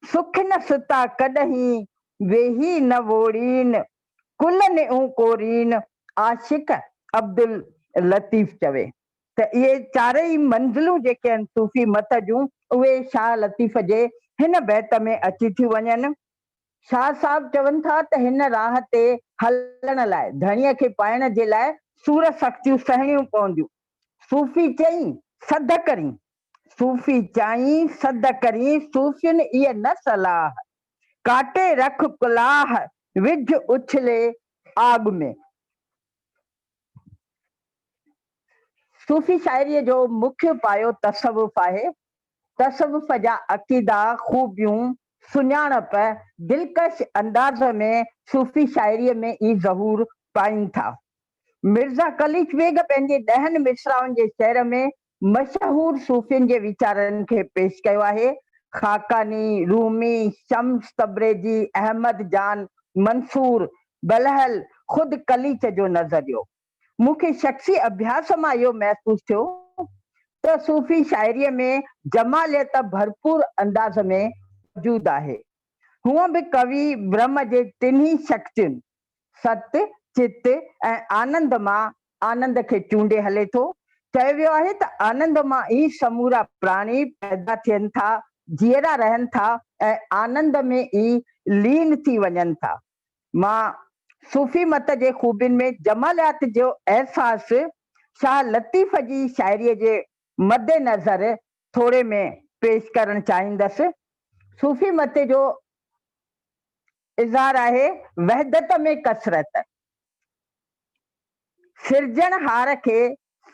Speaker 9: सुख न सुता कॾहिं वेही न वोरीन, कुल ने कोरीन, आशिक अब्दुल लतीफ़ चवे। त इहे चारई मंज़िलूं जेके आहिनि सूफ़ी मत जूं उहे शाह लतीफ़ जे हिन बैत में अची थियूं वञनि। शाह साहब चवनि था त हिन राह ते हलण लाइ, धणीअ खे पाइण जे लाइ सूर सख़्तियूं सहणियूं पवंदियूं। सूफ़ी चई सद करी, सूफ़ी चाई सद करी, सूफ़ियुनि इहे न सलाह, काटे रख कुलाह, विझ उछले आग में। सूफ़ी शाइरीअ जो मुख्य पायो तसव्वुफ़ आहे। तसव्वुफ़ जा अक़ीदा, ख़ूबियूं, सुञाणप दिलकश अंदाज़ में सूफ़ी शाइरीअ में ई ज़हूर पाइनि था। मिर्ज़ा कलीच बेग पंहिंजे 10 मिसराउनि जे शेर में मशहूर सूफ़ियुनि जे वीचारनि खे पेश कयो आहे। खाकानी, रूमी, शम्स तब्रेजी, अहमद जान, मंसूर, बलहल, ख़ुद कलीच जो नज़रियो। मूंखे शख्सी अभ्यास मां इहो महसूस थियो त सूफ़ी शाइरीअ में जमालियत भरपूर अंदाज़ में मौजूद आहे। हूअं बि कवि ब्रह्म जे टिन्ही शक्तियुनि सत, चित ऐं आनंद मां आनंद खे चूंडे हले थो। चयो वियो आहे त आनंद मां ई समूरा प्राणी पैदा थियनि था, जीअरा रहनि था ऐं आनंद में ई लीन थी वञनि था। मां सूफ़ी मत जे ख़ूबियुनि में जमालियात जो अहसास शाह लतीफ़ जी शाइरीअ जे मद्दे नज़र थोरे में पेश करणु चाहींदसि। सूफ़ी मत जो इज़हार आहे वहदत में कसरत। सिरजणहार खे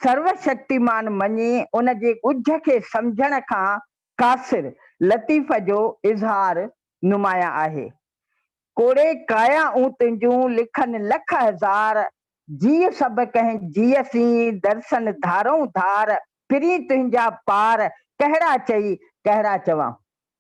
Speaker 9: सर्वशक्तिमान मञी उन जे ॻुझ खे सम्झण खां कासिर लतीफ़ जो इज़हार नुमाया आहे। कोड़े काया तुंहिंजूं लिखनि लख हज़ार, जीअ सभु कंहिं जीअ सी दर्शन धारूं धार, फिरी तुंहिंजा पार कहिड़ा चई कहिड़ा चवां।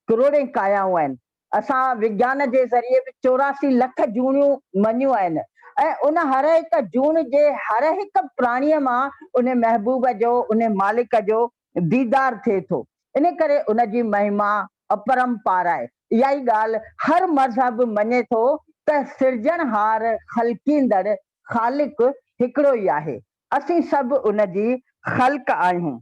Speaker 9: करोड़े कायाऊं आहिनि। असां विज्ञान जे ज़रिए बि 84 लख जूणियूं मञियूं आहिनि ऐं उन हर हिकु जूण जे हर हिकु प्राणीअ मां उन महबूब जो, उन मालिक जो दीदार थिए थो। इन करे उन जी महिमा अपरंपार आहे। इहा ई ॻाल्हि हर मज़हब मञे थो त सिरजणहार ख़ल्कींदड़ ख़ालिक हिकिड़ो ई आहे। असीं सभु उन जी ख़ल्क आहियूं।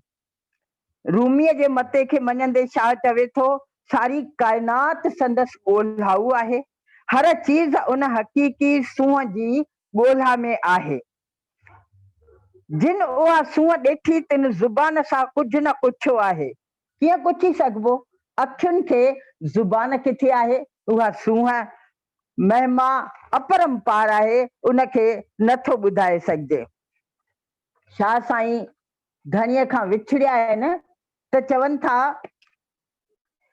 Speaker 9: रूमीअ जे मते खे मञंदे शाह चवे थो, सारी काइनात संदसि ॻोल्हाऊ आहे, हर चीज़ उन हक़ीक़ी सूंहं जी ॻोल्हा में आहे। जिन उहा सूंहं ॾिठी तिन ज़ुबान सां कुझु न पुछियो आहे। कीअं पुछी सघिबो? अखियुनि खे ज़ुबान किथे आहे? उहा सूंहं महिमा अपरंपार आहे, उनखे नथो ॿुधाए सघिजे। शाह साईं धणीअ खां विछड़िया आहिनि त चवनि था,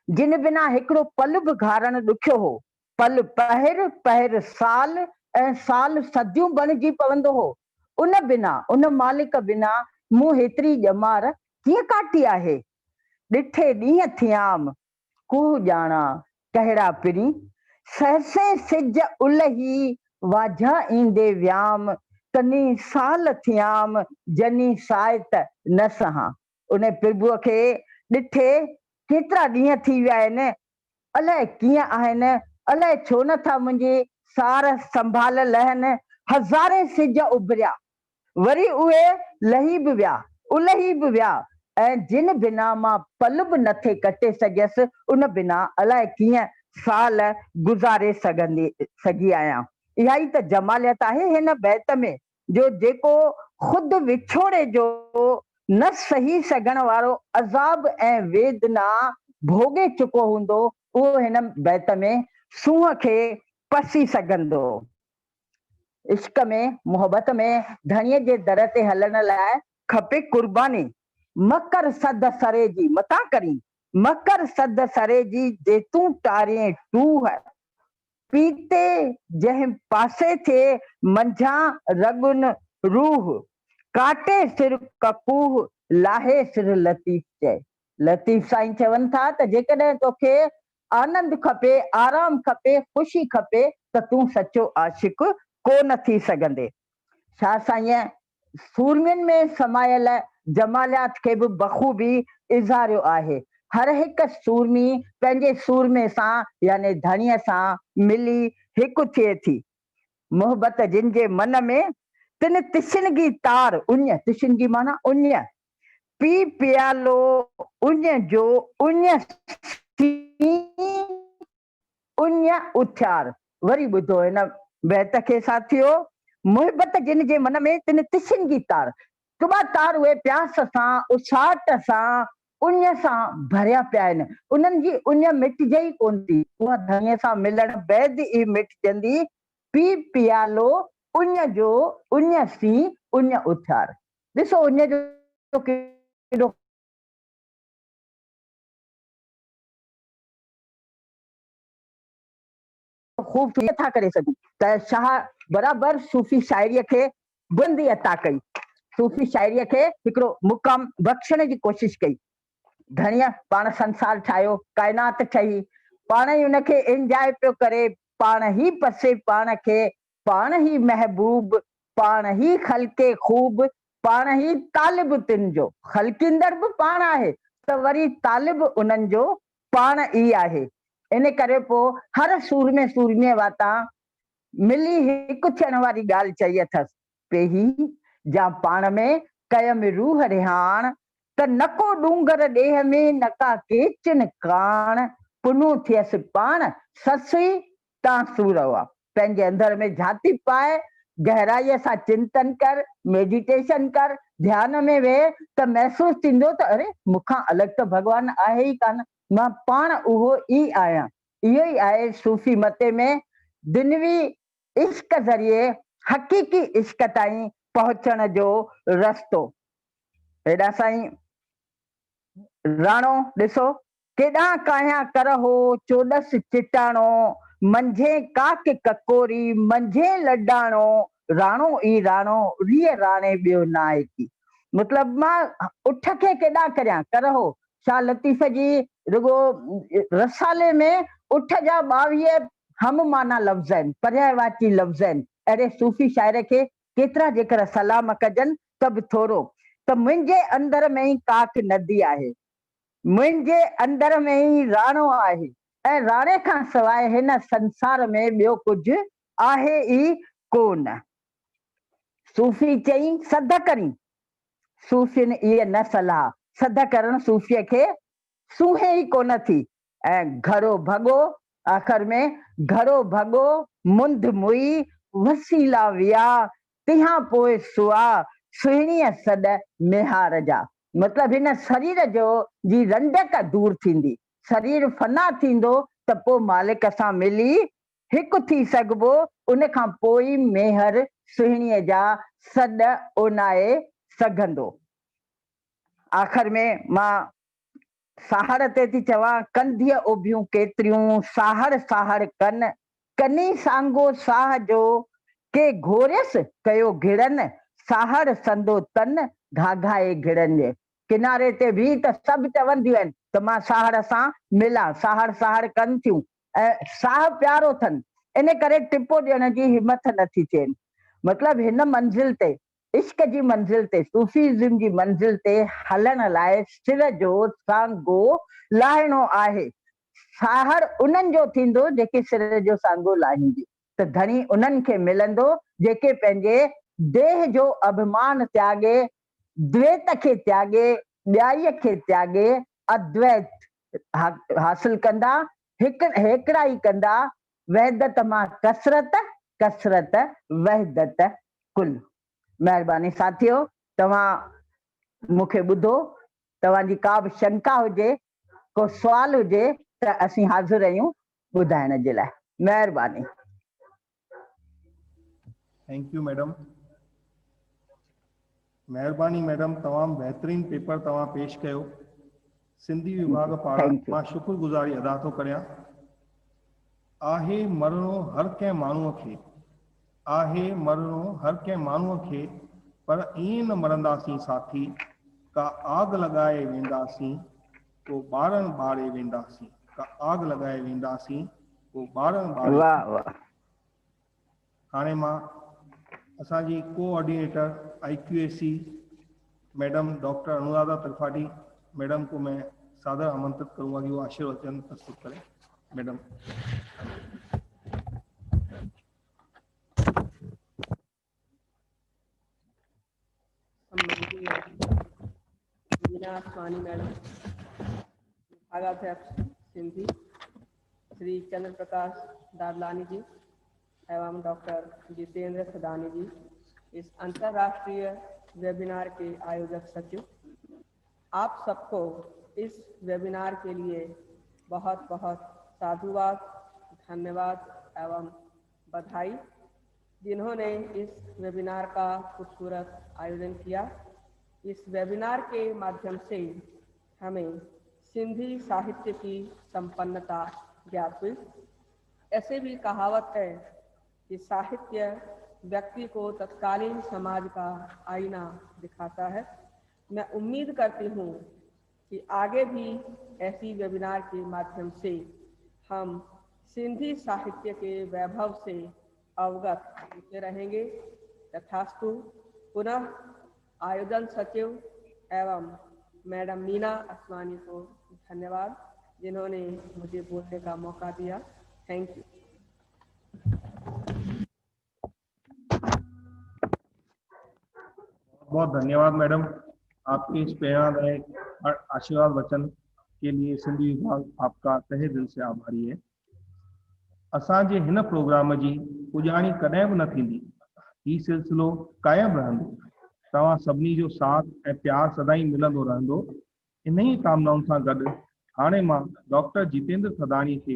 Speaker 9: जिन बिना हिकिड़ो पल बि घारणु ॾुखियो हो, पल पहर पहर साल ऐं साल सदियूं बणिजी पवंदो हो, उन बिना, उन मालिक बिना मूं हेतिरी ॼमार कीअं काटी आहे। ॾिठे ॾींहं थियाम कूह ॼाणा कहिड़ा पिरी, सहसे सिज उलही वाझा ईंदे वियाम, तनी साल थियाम जनी सायत न सहा। उन प्रभुअ खे ॾिठे केतिरा ॾींहं थी विया आहिनि, अलाए कीअं आहिनि, अलाए छो नथा मुंहिंजी सार संभाल लहनि। हज़ारे सिज उभरिया, वरी उहे लही बि विया, उलही बि विया ऐं जिन बिना मां पल बि नथे कटे सघियसि, उन बिना अलाए कीअं साल गुज़ारे सघी आहियां। इहा ई त जमालियत आहे हिन बैत में, जो जेको ख़ुदि विछोड़े जो न सही सघण वारो अज़ाब ऐं वेदना भोगे चुको हूंदो उहो हिन बैत में सूंहं खे पसी सघंदो। इश्क में मोहब्बत में धणीअ जे दर ते हलण लाइ खपे कुर्बानी। मकर सद सरे जी मता करी, मकर सद सरे जी जे तूं टारे टूह, पीते जंहिं पासे थे मंझा रगुन रूह, काटे सिर कपूह लाहे सिर लतीफ़ चए। लतीफ़ साईं चवनि था त जेकॾहिं तोखे आनंद खपे, आराम खपे, ख़ुशी खपे त तूं सचो आशिक कोन थी सघंदे। शाह साईं सूरमियुनि में समायल जमालियात खे बि बख़ूबी इज़ारियो आहे। हर हिकु सूरमी पंहिंजे सूरमे सां यानी धणीअ सां मिली हिकु थिए थी। मोहब्बत जिन जे मन में तिन तिशनगी तार उञ, तिशनगी माना उञ, पी पियालो उञ जो उञ उञ उथियार। वरी ॿुधो हिन बैत खे साथियो, मोहब्बत जिन जे मन में तिन तिशनगी तार, तुबा तार उहे प्यास सां, उछाट सां, उञ सां भरिया पिया आहिनि। उन्हनि जी उञ मिटजई कोन थी, उहा धणीअ सां मिलण बैदि ई मिटजंदी। पी पियालो उञ जो उञ सी उञ उथियार। ॾिसो उञ जो केॾो खूब था करे सघूं त शाह बराबर सूफ़ी शाइरीअ खे बुलंदी अता कई, सूफ़ी शाइरीअ खे हिकिड़ो मुक़ाम बख़्शण जी कोशिश कई। धणीअ पाण संसार ठाहियो, काइनात ठही, पाण ई उनखे एंजॉय पियो करे, पाण ई पसे पाण खे, पाण ई महबूब, पाण ई ख़ल्क़े खूब, पाण ई तालिब तिन जो, ख़ल्क़ींदड़ बि पाण आहे त वरी तालिब उन्हनि जो पाण ई आहे। इन करे पोइ हर सूर में सूरमीअ वाता मिली हिकु थियण वारी ॻाल्हि चई अथसि, पेही जा पाण में कयम रूह रिहाण, त नको डूंगर ॾेह में नका केचन काण, पुनू थियसि पाण ससुई तां सूरवा। पंहिंजे अंदर में झाती पाए, गहराईअ सां चिंतन कर, मेडिटेशन कर, ध्यान में वेह त महसूस थींदो त अरे मूंखां अलॻि त भॻवान आहे ई कान, मां पाण उहो ई आहियां। इहो ई आहे सूफ़ी मते में दिनवी इश्क ज़रिए हक़ीक़ी इश्क ताईं पहुचण जो रस्तो। हेॾा साईं राणो ॾिसो, केॾा काया कर हो चोॾस चिटाणो, मंझे काक ककोरी मंझे लॾाणो, राणो ई राणो रीअ राणे ॿियो नाहे की। मतलब मां उठ खे केॾा करियां, कर हो शाह लतीफ़ जी रुगो रसाले में उठ जा 22 हम माना लफ़्ज़ आहिनि, पर्यायवाची लफ़्ज़ आहिनि। अहिड़े सूफ़ी शाइर खे केतिरा जेकर सलाम कजनि त बि थोरो। त मुंहिंजे अंदर में ई काक नदी आहे, मुंहिंजे अंदर में ई राणो आहे, ऐं राणे खां सवाइ हिन संसार में ॿियो कुझु आहे ई कोन। सूफ़ी चई सद करी, सूफ़ियुनि इहे न सलाह, सद करण सूफ़ीअ खे सूहे ई कोन थी। ऐं घरो भॻो, आख़िर में घरो भॻो मुंद मुई, वसीला विया तिहां पोइ सुआ, सुहिणीअ सॾ मेहार जा। मतलब हिन शरीर जो जी रंडक दूर थींदी, शरीर फना थींदो त पोइ मालिक सां मिली हिकु थी सघिबो। उन खां पोइ मेहर सुहिणीअ जा सॾ ओनाए सघंदो। आख़िर में मां साहड़ ते थी चवां, कंधीअ उभियूं केतिरियूं साहड़ साहड़ कन, कनी सांगो साह जो के घोरियसि कयो घिड़न, साहड़ संदो तन घाघाए घिड़न जे। किनारे ते भी त सभु चवंदियूं आहिनि त मां साहड़ सां मिलां, साहड़ साहड़ कनि थियूं ऐं साह प्यारो अथनि, इन करे टिपो ॾियण जी हिमत नथी थियनि। मतलब हिन मंज़िल ते, इश्क जी मंज़िल ते, सूफ़ीज़म जी मंज़िल ते हलण लाइ सिर जो सांगो लाहिणो आहे। साहड़ उन्हनि जो थींदो जेके सिर जो सांगो लाहींदी, त धणी उन्हनि खे मिलंदो जेके पंहिंजे देह जो अभिमान त्यागे, द्वैत खे त्यागे, ॿियाईअ खे त्यागे, अद्वैत हासिल कंदा, हिकिड़ाई कंदा, वहदत मां कसरत, कसरत वहदत कुल। महिरबानी साथियो, तव्हां मूंखे ॿुधो, तव्हांजी का बि शंका हुजे को सवाल हुजे त असीं हाज़िर आहियूं ॿुधाइण जे लाइ। महिरबानी।
Speaker 1: Thank U madam. महिरबानी मैडम, तमामु बहितरीन पेपर तव्हां पेश कयो। सिंधी विभाग पारां
Speaker 9: Thank you.
Speaker 1: मां शुक्रगुज़ारी अदा थो करियां। आहे मरणो हर कंहिं माण्हूअ खे, आहे मरणो हर कंहिं माण्हूअ खे, पर ईअं न मरंदासीं साथी, का आग लॻाए वेंदासीं को ॿारनि ॿारे वेंदासीं, का आग लॻाए वेंदासीं को ॿारनि ॿारे।
Speaker 9: वाह वाह।
Speaker 1: हाणे मां असांजी coordinator IQAC madam doctor Anuradha Tripathi madam को मैं सादर आमंत्रित करूंगा कि वो आशीर्वचन प्रस्तुत करें। मैडम।
Speaker 10: मीना आसवानी मैडम, विभागाध्यक्ष सिंधी श्री चंद्र प्रकाश दादलानी जी एवं डॉक्टर जितेंद्र सदानी जी, इस अंतर्राष्ट्रीय वेबिनार के आयोजक सचिव, आप सबको इस वेबिनार के लिए बहुत बहुत साधुवाद, धन्यवाद एवं बधाई, जिन्होंने इस वेबिनार का खूबसूरत आयोजन किया। इस वेबिनार के माध्यम से हमें सिंधी साहित्य की संपन्नता ज्ञात हुई। ऐसे भी कहावत है कि साहित्य व्यक्ति को तत्कालीन समाज का आईना दिखाता है। मैं उम्मीद करती हूँ कि आगे भी ऐसी वेबिनार के माध्यम से हम सिंधी साहित्य के वैभव से अवगत होते रहेंगे। तथास्तु। पुनः आयोजन सचिव एवं मैडम मीना आसवानी को धन्यवाद, जिन्होंने मुझे बोलने का मौका दिया। Thank U.
Speaker 1: बहुत धन्यवाद मैडम, आपके इस प्रेरणादायक और आशीर्वाद वचन के लिए सिंधी विभाग आपका तहे दिल से आभारी है। असांजे हिन प्रोग्राम जी पुॼाणी कॾहिं बि न थींदी, ही सिलसिलो कायम रहंदो। तव्हां सभिनी जो साथ ऐं प्यार सदाई मिलंदो रहंदो। इन्ही कामनाउनि सां गॾु हाणे मां डॉक्टर जितेंद्र सदानी खे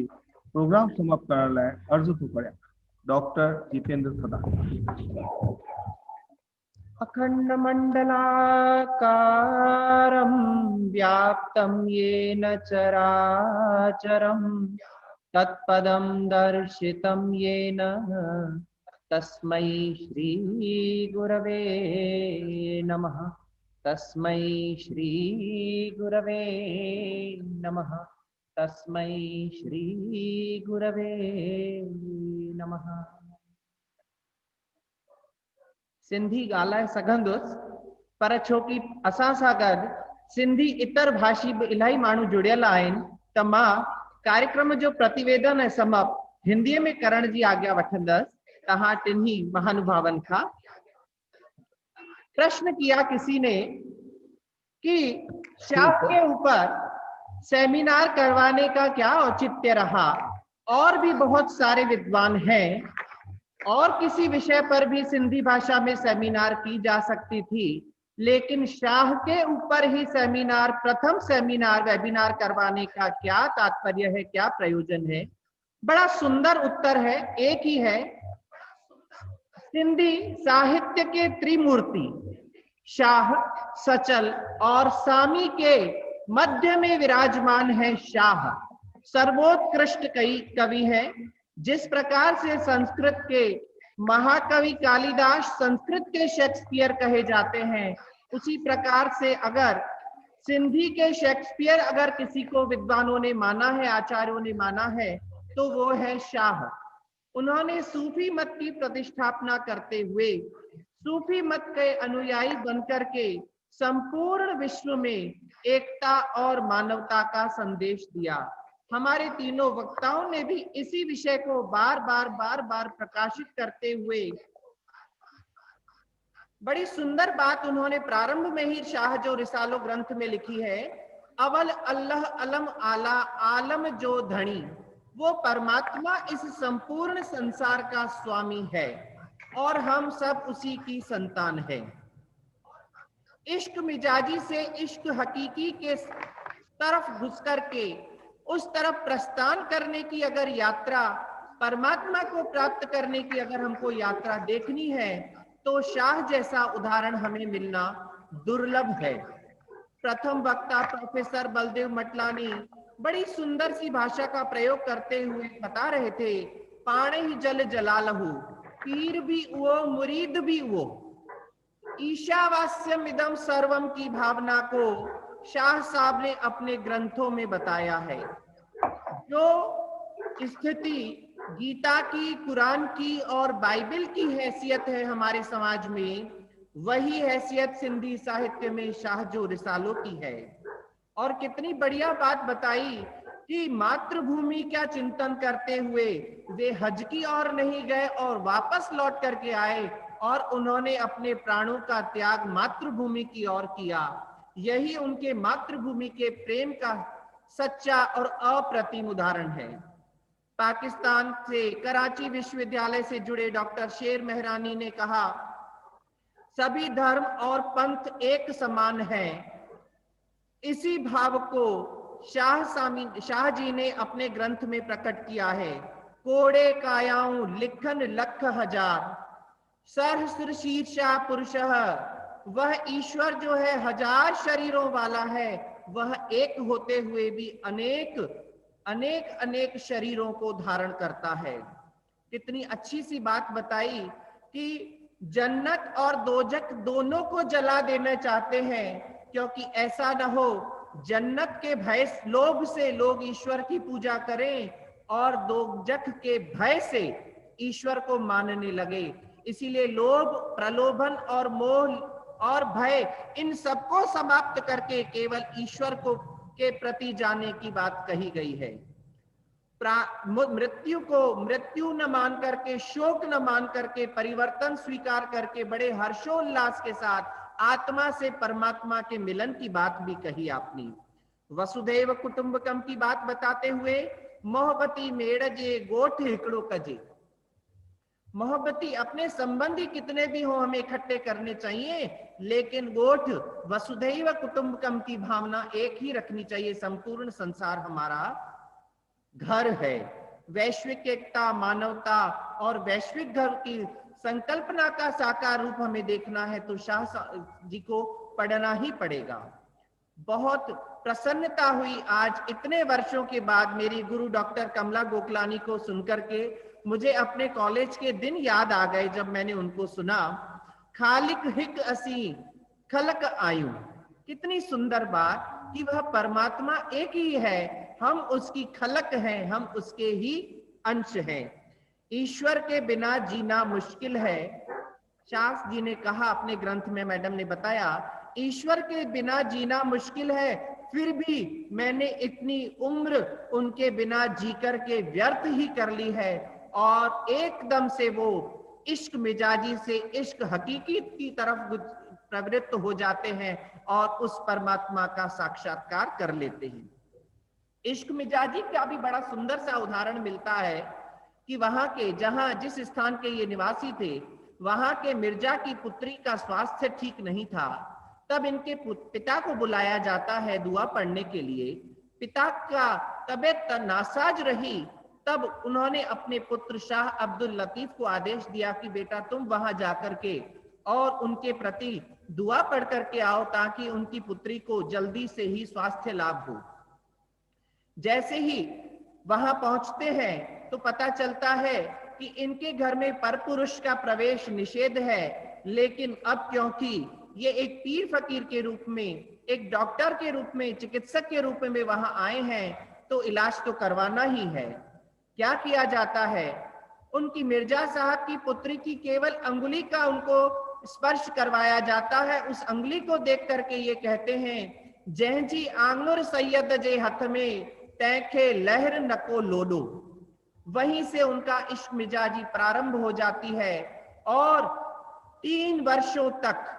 Speaker 1: प्रोग्राम समाप्त करण लाइ अर्ज़ु थो करियां। डॉक्टर जितेंद्र सदानी।
Speaker 5: अखंड मंडलाकारं व्याप्तं येन चराचरं तत्पदं दर्शितं येन तस्मै श्री गुरवे नमः। तस्मै श्री गुरवे नमः। तस्मै श्री गुरवे नमः। सिंधी ॻाल्हाए सघंदुसि, पर छोकी असां सां गॾु सिंधी इतर भाषी बि इलाही माण्हू जुड़ियल आहिनि, त मां कार्यक्रम जो प्रतिवेदन ऐं समाप्त हिंदीअ में करण जी आज्ञा वठंदसि तहां टिन्ही महानुभावन खां। प्रश्न किया किसी ने कि शाह के ऊपर सेमिनार करवाने का क्या औचित्य रहा, और भी बहुत सारे विद्वान हैं और किसी विषय पर भी सिंधी भाषा में सेमिनार की जा सकती थी, लेकिन शाह के ऊपर ही सेमिनार, प्रथम सेमिनार वेबिनार करवाने का क्या तात्पर्य है, क्या प्रयोजन है? बड़ा सुंदर उत्तर है, एक ही है। सिंधी साहित्य के त्रिमूर्ति शाह, सचल और सामी के मध्य में विराजमान है शाह। सर्वोत्कृष्ट कवि है। जिस प्रकार से संस्कृत के महाकवि कालिदास संस्कृत के शेक्सपियर कहे जाते हैं, उसी प्रकार से अगर सिंधी के शेक्सपियर अगर किसी को विद्वानों ने माना है, आचार्यों ने माना है, तो वो है शाह। उन्होंने सूफी मत की प्रतिष्ठापना करते हुए सूफी मत के अनुयायी बनकर के संपूर्ण विश्व में एकता और मानवता का संदेश दिया। हमारे तीनों वक्ताओं ने भी इसी विषय को बार बार प्रकाशित करते हुए बड़ी सुंदर बात उन्होंने प्रारंभ में ही शाह जो रिसालो ग्रंथ में लिखी है, अवल अल्लाह अलम आला आलम जो धनी, वो परमात्मा इस संपूर्ण संसार का स्वामी है और हम सब उसी की संतान है। इश्क मिजाजी से इश्क हकीकी के तरफ घुस करके उस तरफ प्रस्थान करने की अगर यात्रा, परमात्मा को प्राप्त करने की अगर हमको यात्रा देखनी है, तो शाह जैसा उदाहरण हमें मिलना दुर्लभ है। प्रथम वक्ता प्रोफेसर बलदेव मटलानी बड़ी सुंदर सी भाषा का प्रयोग करते हुए बता रहे थे, पाणे ही जल जलालहु, पीर भी वो मुरीद भी वो। ईशावास्यम इदम सर्वम की भावना को शाह साहब ने अपने ग्रंथों में बताया है। जो स्थिति गीता की, कुरान की और बाइबल की हैसियत है हमारे समाज में, वही हैसियत सिंधी साहित्य में शाह जो रिसालों की है। और कितनी बढ़िया बात बताई कि मातृभूमि का चिंतन करते हुए वे हज की ओर नहीं गए और वापस लौट करके आए और उन्होंने अपने प्राणों का त्याग मातृभूमि की ओर किया। यही उनके मातृभूमि के प्रेम का सच्चा और अप्रतिम उदाहरण है। पाकिस्तान से कराची विश्वविद्यालय से जुड़े डॉक्टर शेर मेहरानी ने कहा, सभी धर्म और पंथ एक समान है। इसी भाव को शाह जी ने अपने ग्रंथ में प्रकट किया है। कोड़े कायाऊं लिखन लख हजार, सहस्र शीर्षा पुरुषः, वह ईश्वर जो है हजार शरीरों वाला है, वह एक होते हुए भी अनेक अनेक अनेक शरीरों को धारण करता है। कितनी अच्छी सी बात बताई कि जन्नत और दोजख दोनों को जला देना चाहते हैं, क्योंकि ऐसा न हो जन्नत के भय लोभ से लोग ईश्वर की पूजा करें और दोजख के भय से ईश्वर को मानने लगे। इसीलिए लोभ, प्रलोभन और मोह और भय, इन सबको समाप्त करके केवल ईश्वर को के प्रति जाने की बात कही गई है। मृत्यु को मृत्यु न मान करके, शोक न मान करके, परिवर्तन स्वीकार करके बड़े हर्षोल्लास के साथ आत्मा से परमात्मा के मिलन की बात भी कही आपने। वसुधैव कुटुंबकम की बात बताते हुए, मोहब्बती मेड़जे गोठ हिकड़ो कजे, मोहब्बती अपने संबंधी कितने भी हो हमें इकट्ठे करने चाहिए, लेकिन गोठ वसुधैव कुटुंबकम की भावना एक ही रखनी चाहिए। संपूर्ण संसार हमारा घर है। वैश्विक एकता, मानवता और वैश्विक घर की संकल्पना का साकार रूप हमें देखना है तो शाह जी को पढ़ना ही पड़ेगा। बहुत प्रसन्नता हुई आज इतने वर्षों के बाद मेरी गुरु डॉक्टर कमला गोखलानी को सुनकर के। मुझे अपने कॉलेज के दिन याद आ गए जब मैंने उनको सुना, खालिक हिक असी खलक आयु। कितनी सुंदर बात कि वह परमात्मा एक ही है, हम उसकी खलक हैं, हम उसके ही अंश हैं। ईश्वर के बिना जीना मुश्किल है। शाह जी ने कहा अपने ग्रंथ में, मैडम ने बताया, ईश्वर के बिना जीना मुश्किल है, फिर भी मैंने इतनी उम्र उनके बिना जी कर के व्यर्थ ही कर ली है। और एकदम से वो इश्क मिजाजी से इश्क हकीकी की तरफ प्रवृत्त हो जाते हैं और उस परमात्मा का साक्षात्कार कर लेते हैं। इश्क मिजाजी का भी बड़ा सुंदर सा उदाहरण मिलता है कि वहां के, जहां जिस स्थान के ये निवासी थे, वहां के मिर्जा की पुत्री का स्वास्थ्य ठीक नहीं था। तब इनके पिता को बुलाया जाता है दुआ पढ़ने के लिए। पिता का तबीयत नासाज रही, तब उन्होंने अपने पुत्र शाह अब्दुल लतीफ को आदेश दिया कि बेटा तुम वहां जाकर के और उनके प्रति दुआ पढ़ करके आओ ताकि उनकी पुत्री को जल्दी से ही स्वास्थ्य लाभ हो। जैसे ही वहां पहुंचते हैं तो पता चलता है कि इनके घर में परपुरुष का प्रवेश निषेध है, लेकिन अब क्योंकि ये एक पीर फकीर के रूप में, एक डॉक्टर के रूप में, चिकित्सक के रूप में वहां आए हैं तो इलाज तो करवाना ही है। क्या किया जाता है, उनकी मिर्जा साहब की पुत्री की केवल अंगुली का उनको स्पर्श करवाया जाता है। उस अंगुली को देख करके ये कहते हैं, जैजी आंगुर सैयद जे हथ में तैखे लहर नको लोडो। वहीं से उनका इश्क मिजाजी प्रारंभ हो जाती है और 3 वर्षों तक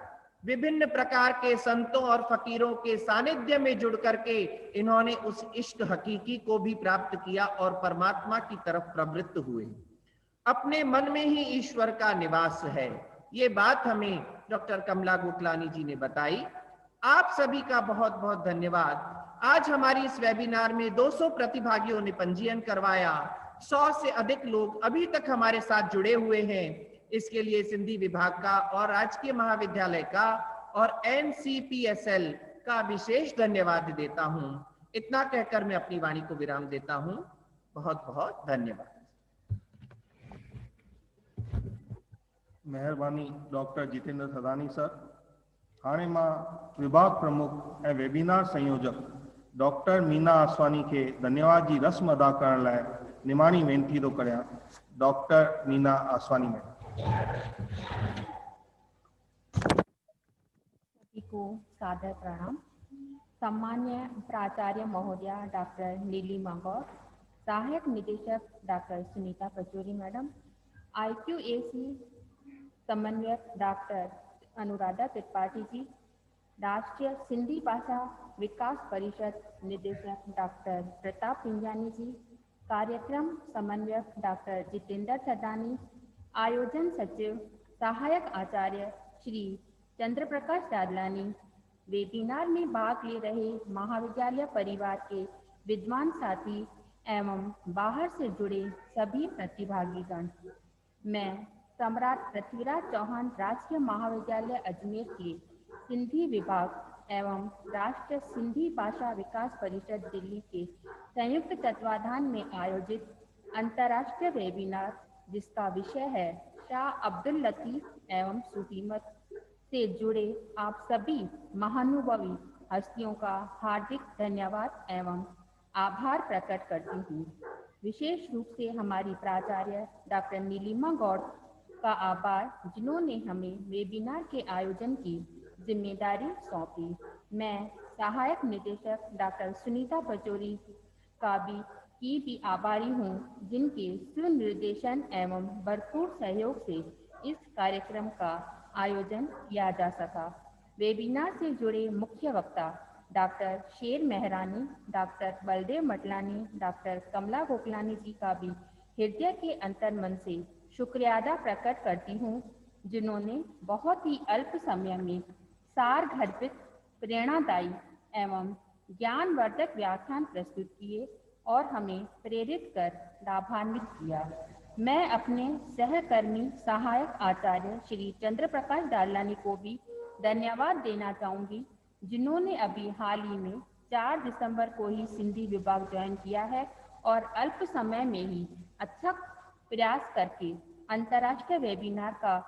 Speaker 5: विभिन्न प्रकार के संतों और फकीरों के सानिध्य में जुड़ करके इन्होंने उस इश्क हकीकी को भी प्राप्त किया और परमात्मा की तरफ प्रवृत्त हुए। अपने मन में ही ईश्वर का निवास है। ये बात हमें डॉक्टर कमला गोखलानी जी ने बताई। आप सभी का बहुत बहुत धन्यवाद। आज हमारी इस वेबिनार में 200 प्रतिभागियों ने पंजीयन करवाया। 100 से अधिक लोग अभी तक हमारे साथ जुड़े हुए हैं। इसके लिए सिंधी विभाग का और राजकीय महाविद्यालय का और NCPSL का विशेष धन्यवाद देता हूं। इतना कहकर मैं अपनी वाणी को विराम देता हूं। बहुत बहुत धन्यवाद।
Speaker 1: मेहरबानी डॉक्टर जितेंद्र सदानी सर। हाणे मां विभाग प्रमुख ऐं वेबिनार संयोजक डॉक्टर मीना आसवानी के धन्यवाद जी रस्म अदा करण लाइ निमाणी वेनती थो करियां। डॉक्टर मीना आसवानी में
Speaker 11: सभी को सादर प्रणाम। सम्मान्य प्राचार्य महोदया डॉक्टर नीलिमा गौर, सहायक निदेशक doctor Sunita Pachauri madam, IQAC समन्वयक डॉक्टर अनुराधा त्रिपाठी जी, राष्ट्रीय सिंधी भाषा विकास परिषद निदेशक डॉक्टर प्रताप पिंजानी जी, कार्यक्रम समन्वयक डॉक्टर जितेंद्र सदानी, आयोजन सचिव सहायक आचार्य श्री चंद्र प्रकाश दादलानी, वेबिनार में भाग ले रहे महाविद्यालय परिवार के विद्वान साथी एवं बाहर से जुड़े सभी प्रतिभागीगण। मैं सम्राट पृथ्वीराज चौहान राजकीय महाविद्यालय अजमेर के सिंधी विभाग एवं राष्ट्रीय सिंधी भाषा विकास परिषद दिल्ली के संयुक्त तत्वाधान में आयोजित अंतर्राष्ट्रीय वेबिनार, जिसका विषय है शाह अब्दुल लतीफ एवं सूफीमत, से जुड़े आप सभी महानुभवी हस्तियों का हार्दिक धन्यवाद एवं आभार प्रकट करती हूँ। विशेष रूप से हमारी प्राचार्य डॉक्टर नीलिमा गौड़ का आभार, जिन्होंने हमें वेबिनार के आयोजन की जिम्मेदारी सौंपी। मैं सहायक निदेशक डॉक्टर सुनीता पचौरी की भी आभारी हूँ, जिनके सुनिर्देशन एवं भरपूर सहयोग से इस कार्यक्रम का आयोजन किया जा सका। वेबिनार से जुड़े मुख्य वक्ता doctor Sher मेहरानी, doctor Baldev Matlani, doctor Kamla Goklani जी का भी हृदय के अंतर्मन से शुक्रिया अदा प्रकट करती हूँ, जिन्होंने बहुत ही अल्प समय में सार गर्भित, प्रेरणादायी एवं ज्ञानवर्धक व्याख्यान प्रस्तुत किए और हमें प्रेरित कर लाभान्वित किया। मैं अपने सहकर्मी सहायक आचार्य श्री चंद्र प्रकाश दादलानी को भी धन्यवाद देना चाहूँगी, जिन्होंने अभी हाल ही में 4 दिसंबर को ही सिंधी विभाग ज्वाइन किया है और अल्प समय में ही अच्छा प्रयास करके अंतर्राष्ट्रीय वेबिनार का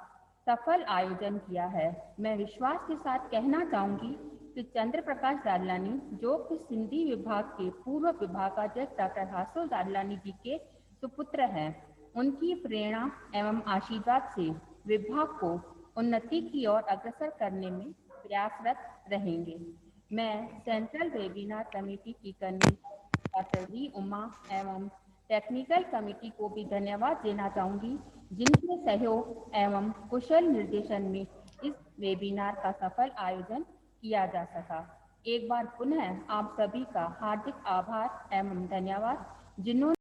Speaker 11: सफल आयोजन किया है। मैं विश्वास के साथ कहना चाहूँगी कि चंद्र प्रकाश दादलानी, जो कि सिंधी विभाग के पूर्व विभागाध्यक्ष डॉक्टर हासो दादलानी जी के सुपुत्र हैं, उनकी प्रेरणा एवं आशीर्वाद से विभाग को उन्नति की ओर अग्रसर करने में प्रयासरत रहेंगे। मैं सेंट्रल वेबिनार कमेटी की कर्मी डॉक्टर वी उमा एवं टेक्निकल कमेटी को भी धन्यवाद देना चाहूँगी, जिनके सहयोग एवं कुशल निर्देशन में इस वेबिनार का सफल आयोजन किया जा सका। एक बार पुनः आप सभी का हार्दिक आभार एवं धन्यवाद, जिन्होंने